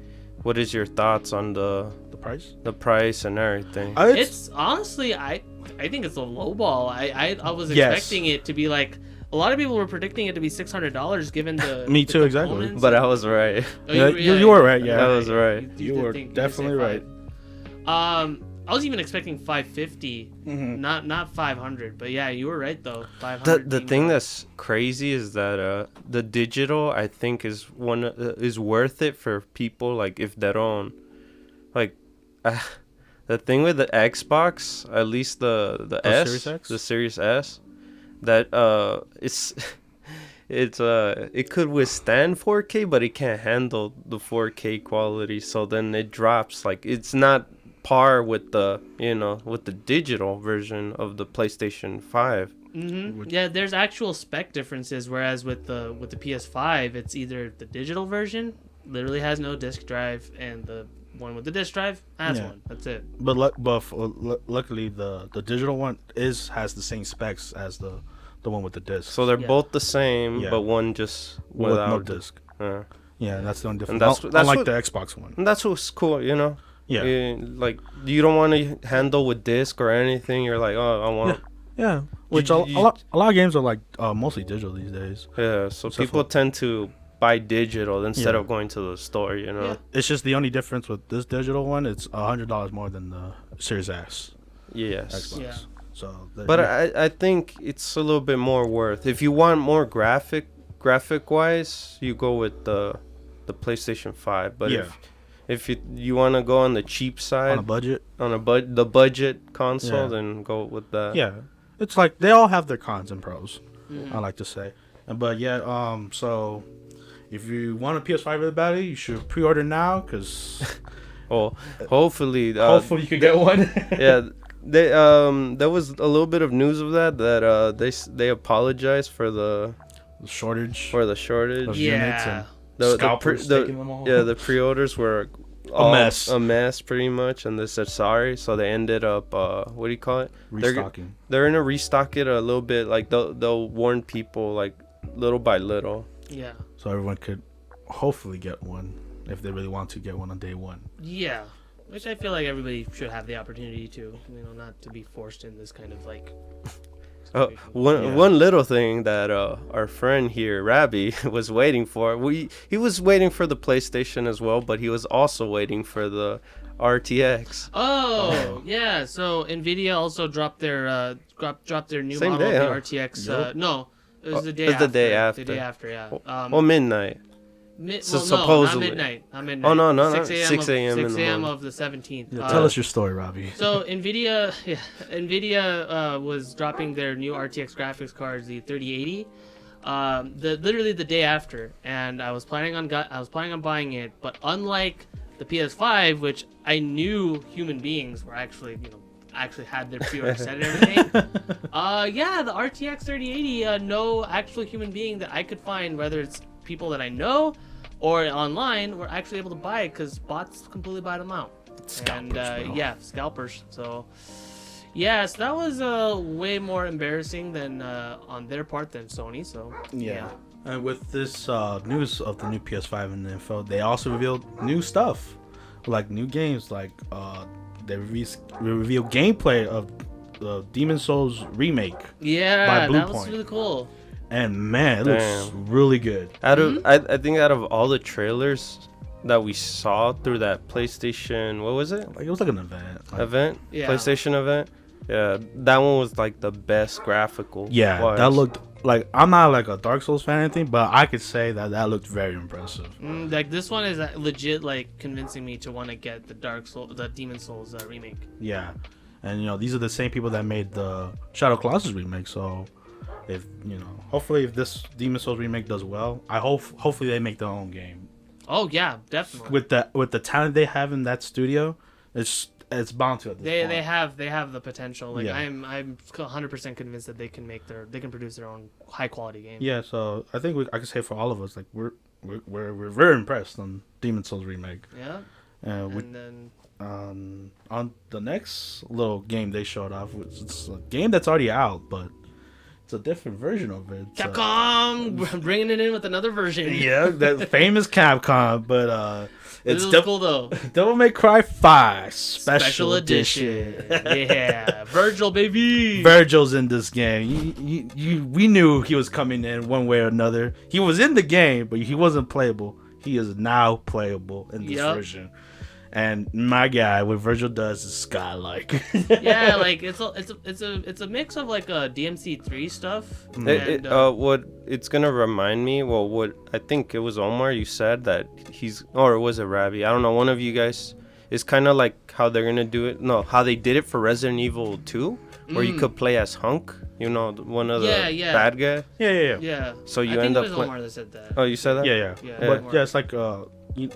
what is your thoughts on the price and everything? It's honestly, I think it's a low ball. I was expecting it to be like, a lot of people were predicting it to be $600 given the Me too, exactly. But I was right. You were right. Yeah, I was right. You were definitely right. I was even expecting $550, not $500. But yeah, you were right though. $500. The thing that's crazy is that the digital, I think, is worth it for people, like, if they don't like. The thing with the Xbox, at least the S, Series X? the Series S, that it could withstand 4K, but it can't handle the 4K quality. So then it drops. Like, it's not par with the digital version of the PlayStation 5. Yeah, there's actual spec differences. Whereas with the PS5, it's either the digital version literally has no disc drive, and the one with the disc drive has one. That's it. But luckily, the digital one has the same specs as the one with the disc. So they're both the same, but one just without no disc. Yeah, that's the only difference. That's unlike what, the Xbox one. And that's what's cool, Yeah. Like you don't want to handle with disc or anything. You're like, oh, I want. Yeah. Which a lot of games are like mostly digital these days. Yeah. So Except people for- tend to buy digital instead Yeah. of going to the store. You know. Yeah. It's just the only difference with this digital one. It's $100 more than the Series S Yes. Xbox. Yeah. So, But I think it's a little bit more worth. If you want more graphic wise, you go with the PlayStation 5. But Yeah. if you want to go on the cheap side, on a budget. on the budget console, Yeah. then go with that. Yeah, it's like they all have their cons and pros. Mhm. I like to say, but yeah. So if you want a PS5 really badly, you should pre-order now because Well, hopefully, hopefully you can get one. yeah. They there was a little bit of news of that they apologized for the shortage. shortage. Of units Yeah. and The scalpers taking them all. yeah, the pre-orders were a mess pretty much, and they said sorry, so they ended up what do you call it? Restocking. They're gonna restock it a little bit, like they'll warn people like little by little. Yeah. So everyone could hopefully get one if they really want to get one on day one. Yeah. Which I feel like everybody should have the opportunity to, not to be forced in this kind of like. situation. One little thing that our friend here, RWBY, was waiting for. He was waiting for the PlayStation as well, but he was also waiting for the RTX. Oh yeah, so Nvidia also dropped their new Same model day, of huh? the RTX. No, it was the day It was after. the day after. The day after, yeah. Well, midnight. So supposedly. not midnight. Not midnight. Oh, no, 6 a.m. 6 a.m. in 6 the a.m. morning. of the 17th. Yeah, tell us your story, Robbie. So Nvidia was dropping their new RTX graphics cards, the 3080, literally the day after, and I was planning on buying it, but unlike the PS5, which I knew human beings were actually had their pre-order set and everything. The RTX 3080, no actual human being that I could find, whether it's people that I know or online, were actually able to buy it because bots completely buy them out. Scalpers. So so that was way more embarrassing than on their part than Sony. So Yeah. And with this news of the new PS5 and the info, they also revealed new stuff, like new games, like they revealed gameplay of the Demon Souls remake. Yeah, By that was Bluepoint. really cool. And man, it looks really good. I think out of all the trailers that we saw through that PlayStation, what was it? Like it was like an event. Like, Yeah. PlayStation event. Yeah, that one was like the best graphical. yeah, wise. that looked like, I'm not like a Dark Souls fan or anything, but I could say that looked very impressive. Like this one is legit like convincing me to want to get the Demon Souls remake. Yeah, and these are the same people that made the Shadow Colossus remake. So if hopefully if this Demon Souls remake does well, hopefully they make their own game. Oh yeah, definitely. With the talent they have in that studio, it's bound to at this point. They have the potential. Like Yeah. I'm 100% convinced that they can produce their own high quality game. Yeah, so I think I can say for all of us, like we're very impressed on Demon Souls remake. Yeah. And then on the next little game they showed off, it's a game that's already out, but it's a different version of it. It's, Capcom bringing it in with another version. yeah, that famous Capcom, but This it's is cool though. Devil May Cry 5 Special edition. Yeah, Virgil baby. Virgil's in this game. We knew he was coming in one way or another. He was in the game, but he wasn't playable. He is now playable in this version. And my guy, what Virgil does is godlike. Yeah, like it's a mix of like DMC3 stuff. What it's gonna remind me. Well, what I think it was Omar. You said that or was it RWBY? I don't know. One of you guys is kind of like how they're gonna do it. No, how they did it for Resident Evil 2, where you could play as Hunk. One of the bad guys. Yeah. So So you I think end it up was Omar that said that. Oh, you said that? Yeah. Yeah. But yeah, it's like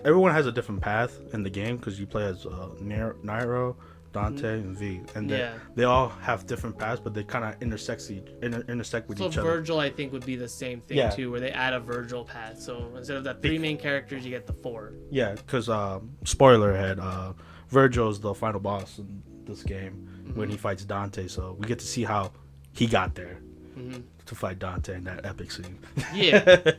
everyone has a different path in the game because you play as Nairo, Dante, and V, and they all have different paths, but they kind of intersect with each other. Virgil, I think, would be the same thing too, where they add a Virgil path. So instead of the 3 main characters, you get the 4. Yeah, because spoiler ahead, Virgil's the final boss in this game when he fights Dante. So we get to see how he got there to fight Dante in that epic scene. Yeah.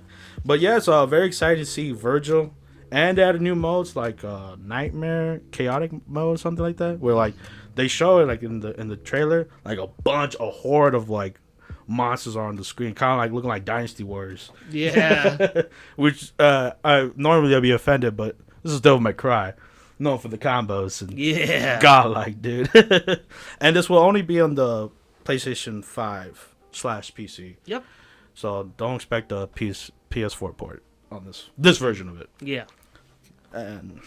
But yeah, so very excited to see Virgil And they added new modes like Nightmare, Chaotic mode, or something like that, where like they show it like in the trailer, like a horde of like monsters are on the screen, kind of like looking like Dynasty Warriors. Yeah. Which I normally I'd be offended, but this is Devil May Cry, known for the combos and godlike, dude. And this will only be on the PlayStation 5/PC. Yep. So don't expect a PS4 port on this version of it. Yeah. And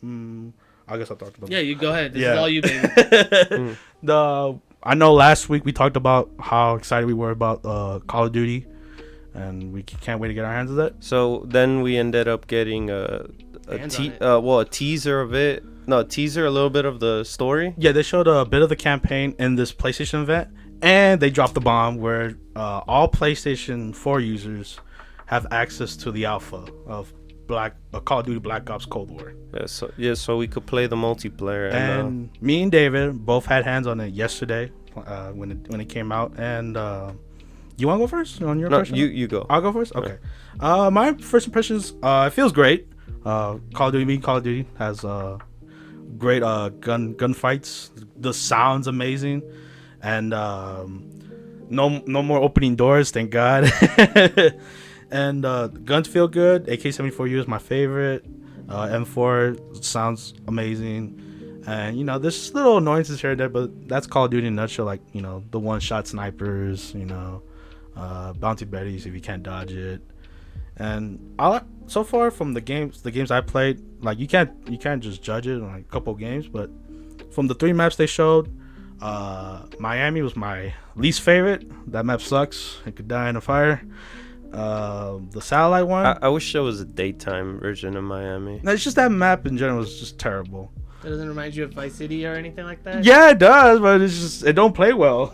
I guess I talked about. Yeah, you go ahead. This Yeah. is all you, baby. I know last week we talked about how excited we were about Call of Duty, and we can't wait to get our hands on that. So then we ended up getting a teaser of it. No, teaser, a little bit of the story. Yeah, they showed a bit of the campaign in this PlayStation event, and they dropped the bomb where all PlayStation 4 users have access to the alpha of Call of Duty Black Ops Cold War. So we could play the multiplayer. And me and David both had hands on it yesterday when it came out. And you want to go first on your impression? You go. I'll go first. Okay. My first impressions. It feels great. Call of Duty has great gun fights. The sound's amazing, and no more opening doors. Thank God. And guns feel good. AK-74U is my favorite. M4 sounds amazing. And, there's little annoyances here and there, but that's Call of Duty in a nutshell. Like, the one-shot snipers, bounty betties if you can't dodge it. And so far from the games I played, like, you can't just judge it on like a couple games, but from the 3 maps they showed, Miami was my least favorite. That map sucks. It could die in a fire. The satellite one, I wish there was a daytime version of Miami. it's just that map in general is just terrible. It doesn't remind you of Vice City or anything like that? Yeah, it does, but it don't play well.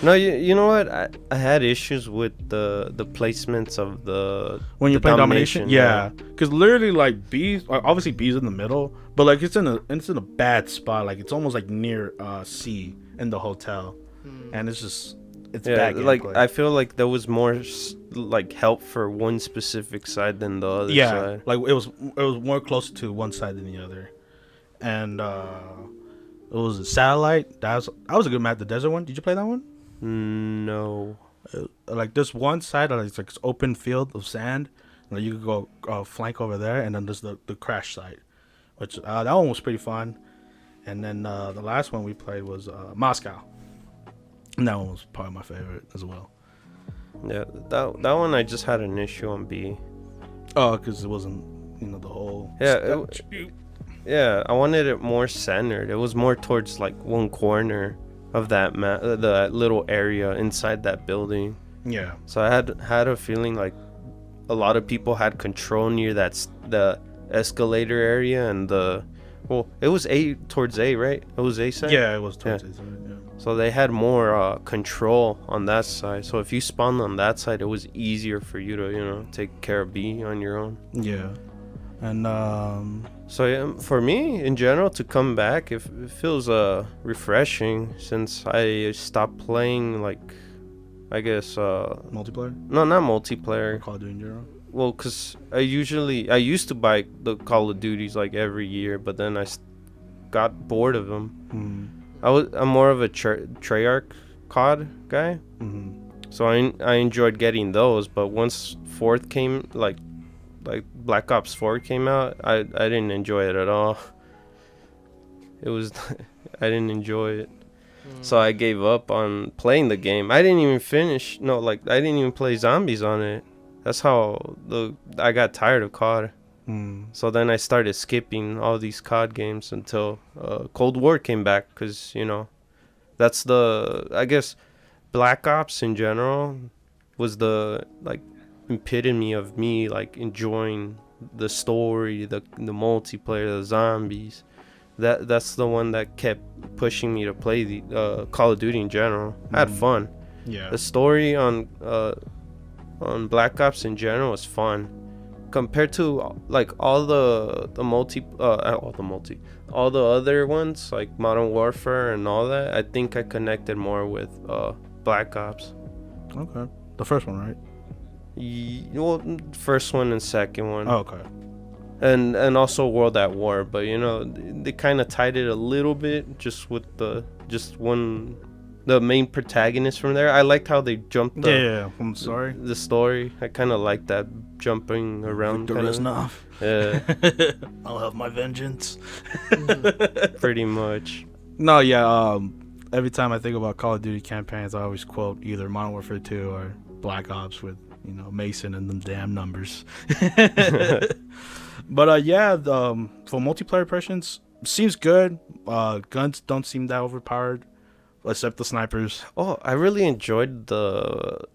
No, you know what? I had issues with the placements of when you're playing domination. Yeah, because literally like B's, obviously B's in the middle, but like it's in a bad spot. Like it's almost like near C in the hotel, and it's bad gameplay. Like I feel like there was more like help for one specific side than the other side. Like it was more closer to one side than the other. And it was a satellite. That was a good map. The desert one. Did you play that one? No. Like this one side, it's like this open field of sand. Like you could go flank over there, and then there's the crash site, which that one was pretty fun. And then the last one we played was Moscow, and that one was probably my favorite as well. Yeah, that one I just had an issue on B. Oh, because it wasn't the whole. Yeah. Yeah, I wanted it more centered. It was more towards like one corner of that the little area inside that building. Yeah. So I had a feeling like a lot of people had control near the escalator area and it was towards A, right? It was A side? Yeah, it was towards A side, yeah. So they had more control on that side. So if you spawned on that side, it was easier for you to, take care of B on your own. Yeah. And so yeah, for me in general to come back, it feels refreshing since I stopped playing I guess multiplayer. No, not multiplayer. Call of Duty in general. Well, cause I used to buy the Call of Duties like every year, but then I got bored of them. I'm more of a Treyarch COD guy, so I enjoyed getting those. But once fourth came, like Black Ops 4 came out, I didn't enjoy it at all. It was I didn't enjoy it. So I gave up on playing the game. I didn't even finish. No, I didn't even play zombies on it. That's how I got tired of COD. So then I started skipping all these COD games until Cold War came back, because that's I guess Black Ops in general was the epitome of me enjoying the story, the multiplayer, the zombies. That's the one that kept pushing me to play the Call of Duty in general. I had fun. Yeah. The story on Black Ops in general was fun compared to all the other ones like Modern Warfare and all that. I think I connected more with Black Ops. Okay. The first one, right? Well, first one and second one. Oh, okay. And also World at War, but you know they kind of tied it a little bit just with the main protagonist from there. I liked how they jumped I'm sorry. the story. I kind of like that jumping around. There is enough. Yeah, I'll have my vengeance. pretty much. No, yeah. Every time I think about Call of Duty campaigns, I always quote either Modern Warfare 2 or Black Ops with Mason and them damn numbers. But yeah, for multiplayer impressions, seems good. Guns don't seem that overpowered, except the snipers. Oh, I really enjoyed the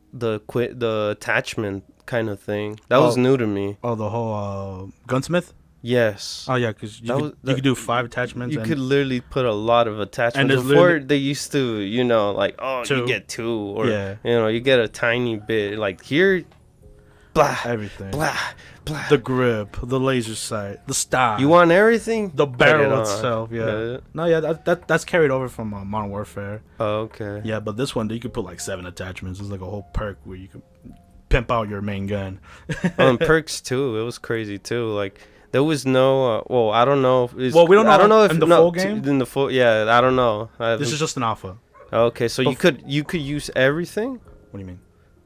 attachment kind of thing. That was new to me. Oh, the whole gunsmith. Yes. Oh yeah, because you could do 5 attachments. You could literally put a lot of attachments. And before they used to, like, you get 2, or you get a tiny bit. Like here, blah, everything, blah, blah. The grip, the laser sight, the style. You want everything? The barrel itself, yeah. No, yeah, that's carried over from Modern Warfare. Oh, okay. Yeah, but this one you could put like 7 attachments. It's like a whole perk where you can pimp out your main gun. And perks too. It was crazy too. Like. There was no. I don't know. We don't know. I don't know if in the full game. In the full, yeah, I don't know. This is just an alpha. Okay, so you could use everything. What do you mean?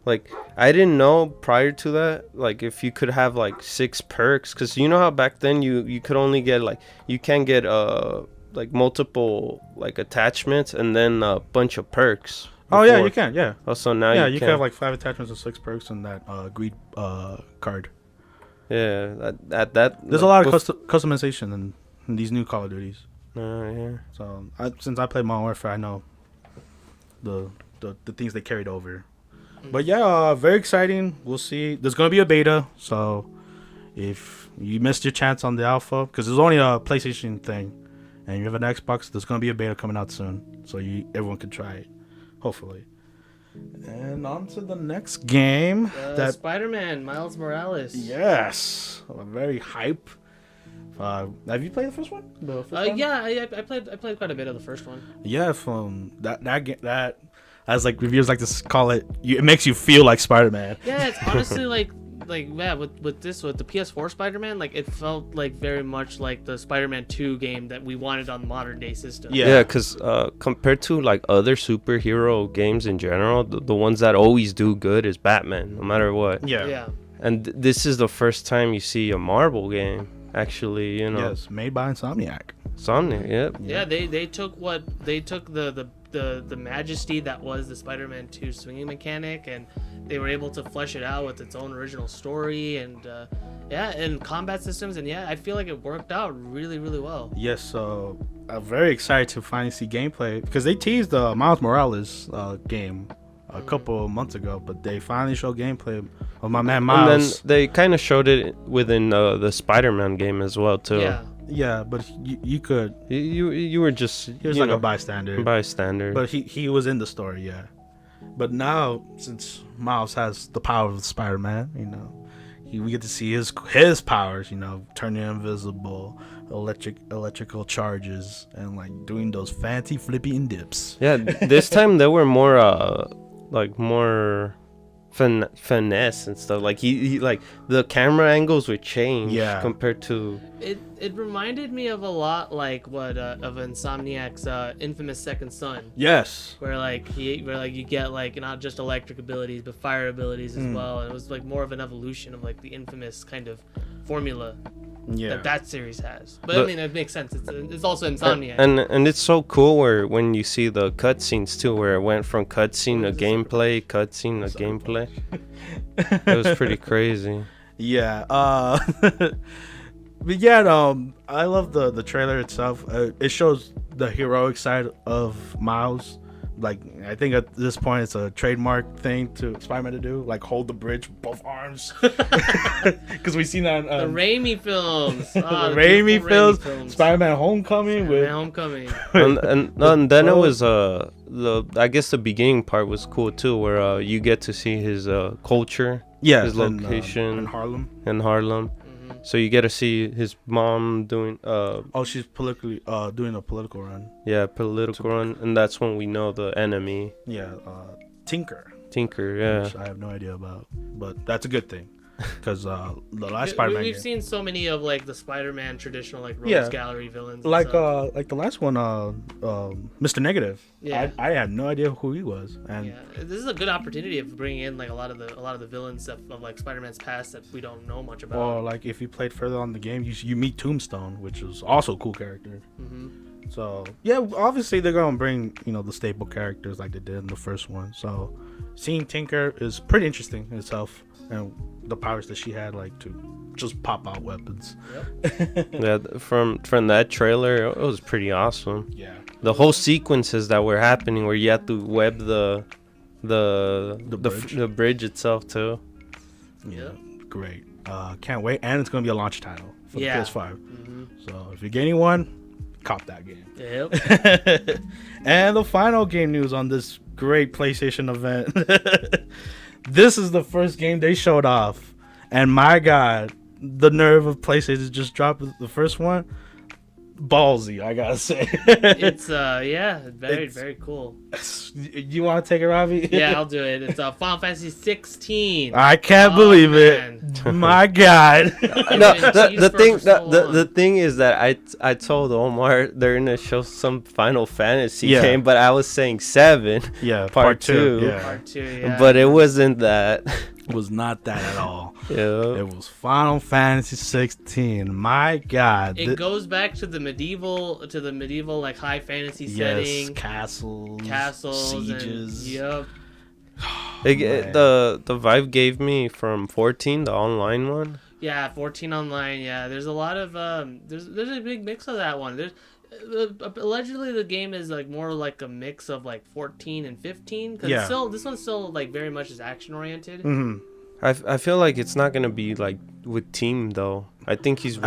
Like, I didn't know prior to that. Like, if you could have like 6 perks, because you know how back then you could only get like you can get like multiple like attachments and then a bunch of perks. Oh yeah, you can. Yeah. Also now you can have like 5 attachments and 6 perks in that greed card. Yeah, that there's a lot of customization in these new Call of Duties. Yeah. So since I played Modern Warfare, I know the things they carried over. But yeah, very exciting. We'll see. There's gonna be a beta, so if you missed your chance on the alpha, because there's only a PlayStation thing, and you have an Xbox, there's gonna be a beta coming out soon, so everyone can try it, hopefully. And on to the next game. Spider-Man, Miles Morales. Yes. Very hype. Have you played the first one? Yeah, I played quite a bit of the first one. Yeah, from that as like reviewers like to call it, it makes you feel like Spider-Man. Yeah, it's honestly like yeah, with the PS4 Spider-Man, like it felt like very much like the Spider-Man 2 game that we wanted on the modern day system. Yeah, because compared to like other superhero games in general, the ones that always do good is Batman, no matter what. Yeah. And this is the first time you see a Marvel game actually, Yes, made by Insomniac. Yep. Yeah, they took the majesty that was the Spider-Man 2 swinging mechanic, and they were able to flesh it out with its own original story and and combat systems, and I feel like it worked out really, really well. Yes, so I'm very excited to finally see gameplay, because they teased the Miles Morales game a couple of months ago, but they finally showed gameplay of my man Miles. And then they kind of showed it within the Spider-Man game as well too. Yeah, but you could. You were just. He was like a bystander. But he was in the story, yeah. But now, since Miles has the power of Spider-Man, we get to see his powers. Turning invisible, electrical charges, and like doing those fancy flippy and dips. Yeah, this time there were more more finesse and stuff. Like he like the camera angles would change compared to it reminded me of a lot like what of Insomniac's infamous Second Son. Yes, where you get like not just electric abilities but fire abilities as well, and it was like more of an evolution of like the infamous kind of formula that series has. But I mean, it makes sense. It's also Insomniac. And it's so cool when you see the cutscenes too, where it went from cutscene to gameplay, cutscene to gameplay. It was pretty crazy. Yeah. But yeah, I love the trailer itself. It shows the heroic side of Miles. Like, I think at this point it's a trademark thing to Spider-Man to do, like hold the bridge with both arms. Because we've seen that the Raimi films. The Raimi films. Spider-Man Homecoming. And then it was I guess the beginning part was cool too, where you get to see his culture, his location in Harlem. So you get to see his mom doing she's politically doing a political run. Yeah, political run, and that's when we know the enemy. Yeah, Tinker, yeah. which I have no idea about. but that's a good thing. Because the last Spider-Man we've game, seen so many of like the Spider-Man traditional like Rogues Gallery villains. And like stuff. the last one, Mr. Negative. Yeah. I had no idea who he was, and Yeah, this is a good opportunity of bringing in like a lot of the villains of like Spider-Man's past that we don't know much about. or like if you played further on the game, you meet Tombstone, which is also a cool character. Mm-hmm. So yeah, obviously they're gonna bring the staple characters like they did in the first one. So seeing Tinker is pretty interesting in itself, and the powers that she had, like to just pop out weapons. Yep. Yeah, from that trailer, it was pretty awesome. Yeah. The whole sequences that were happening, where you had to web the bridge itself too. Yeah. Great. Can't wait, and it's gonna be a launch title for the PS5. Mm-hmm. So if you're getting one, cop that game. Yep. And the final game news on this great PlayStation event. This is the first game they showed off, and my God, the nerve of PlayStation to just drop the first one. Ballsy, I gotta say. It's very cool. You want to take it, Robbie? Yeah, I'll do it. It's Final Fantasy 16. I can't believe man. it. My God. No, the thing is that I told Omar they're gonna show some Final Fantasy game, but I was saying 7. Yeah, part 2. Yeah. Part 2, yeah. But it wasn't that. It was not that at all. Yeah. It was Final Fantasy 16. My God. It goes back to the medieval like high fantasy setting. Castles, sieges. sieges. The vibe gave me from 14, the online one. Yeah, 14 online. Yeah, there's a lot of there's a big mix of that one. There's allegedly the game is like more like a mix of like 14 and 15 because this one's still like very much is action oriented. Mm-hmm. I feel like it's not gonna be like with team though. I think it's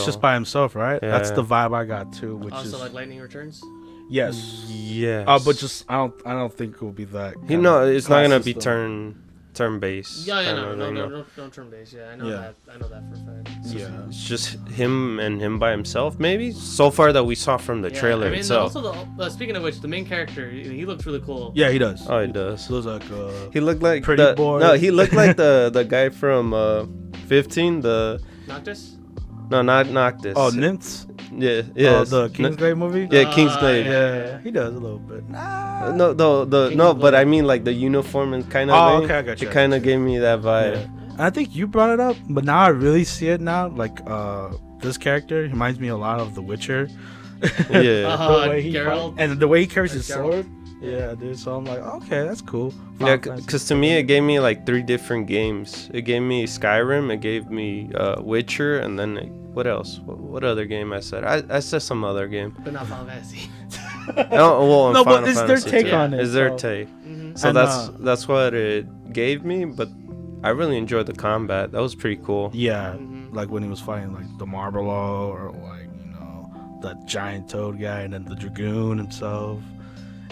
just by himself, right? Yeah. That's the vibe I got too. Which Also, is like Lightning Returns. yes, yes. but just I don't think it will be that. It's not gonna be system. turn based. Yeah, no turn based. Yeah, I know that for a fact. Yeah, It's just him by himself, maybe. So far that we saw from the trailer I mean, itself. also speaking of which, the main character he looks really cool. yeah, he does. Oh, he does. He looks like He looked like pretty boy. No, he looked like the guy from 15. Noctis. No, not Noctis. Oh, Nymphs. Yeah, yeah. The Kingsglaive movie. Yeah, Kingsglaive. Yeah, he does a little bit. No, but I mean like the uniform and kind of. Oh, okay, I got you. It kind of gave me that vibe. Yeah. And I think you brought it up, but now I really see it now. Like this character reminds me a lot of The Witcher. Yeah. The way he Geralt. and the way he carries his Geralt. sword. Yeah, dude. So I'm like, okay, that's cool. Yeah, because to me it gave me like 3 different games. It gave me Skyrim, it gave me Witcher, and then what else? What other game I said? I said some other game. But not Final Fantasy. Well, No, but Final it's their Fantasy take too. on it, It's their so- take. Mm-hmm. So And, that's what it gave me, but I really enjoyed the combat. That was pretty cool. Yeah, Mhm. like when he was fighting like the Marlborough or like that giant toad guy, and then the Dragoon himself,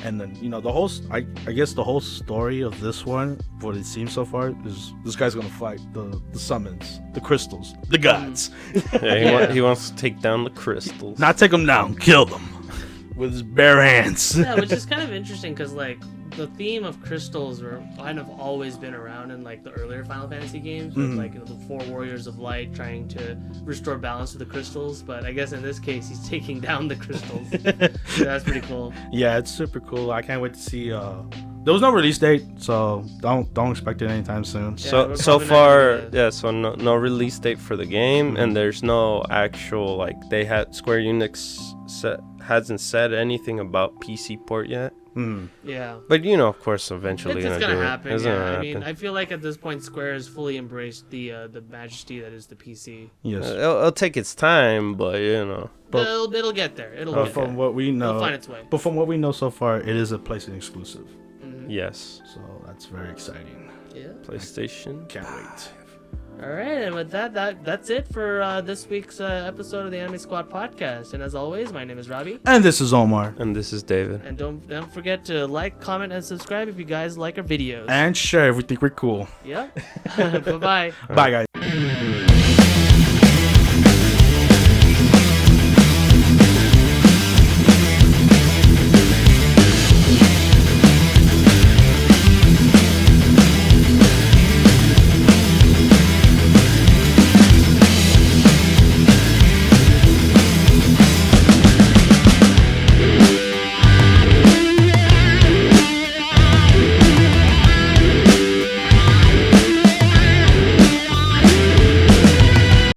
and then the whole. I guess the whole story of this one, what it seems so far, is this guy's gonna fight the summons, the crystals, the gods. Yeah, he wants to take down the crystals. Not take them down, kill them with his bare hands. Yeah, which is kind of interesting because like the theme of crystals were kind of always been around in like the earlier Final Fantasy games with Mhm. like the 4 warriors of light trying to restore balance to the crystals, but I guess in this case he's taking down the crystals. So that's pretty cool. Yeah, it's super cool. I can't wait to see. There was no release date, so don't expect it anytime soon. Yeah, we're So probably not far, gonna- yeah. So no release date for the game, and there's no actual like Square Enix hasn't said anything about PC port yet. Yeah. But of course, eventually It's gonna do it. happen. It's Yeah. gonna I happen. mean, I feel like at this point Square has fully embraced the majesty that is the PC. Yes, It'll take its time, but But- It'll get there. It'll but get from there. what we know, It'll find its way. but from what we know so far, it is a PlayStation exclusive. Mhm. yes. So that's very exciting. Yeah. PlayStation. Can't wait. All right, and with that's it for this week's episode of the Anime Squad podcast. And as always, my name is Robbie. And this is Omar. And this is David. And don't forget to like, comment, and subscribe if you guys like our videos. And share if we think we're cool. Yeah. Bye-bye. Bye, guys.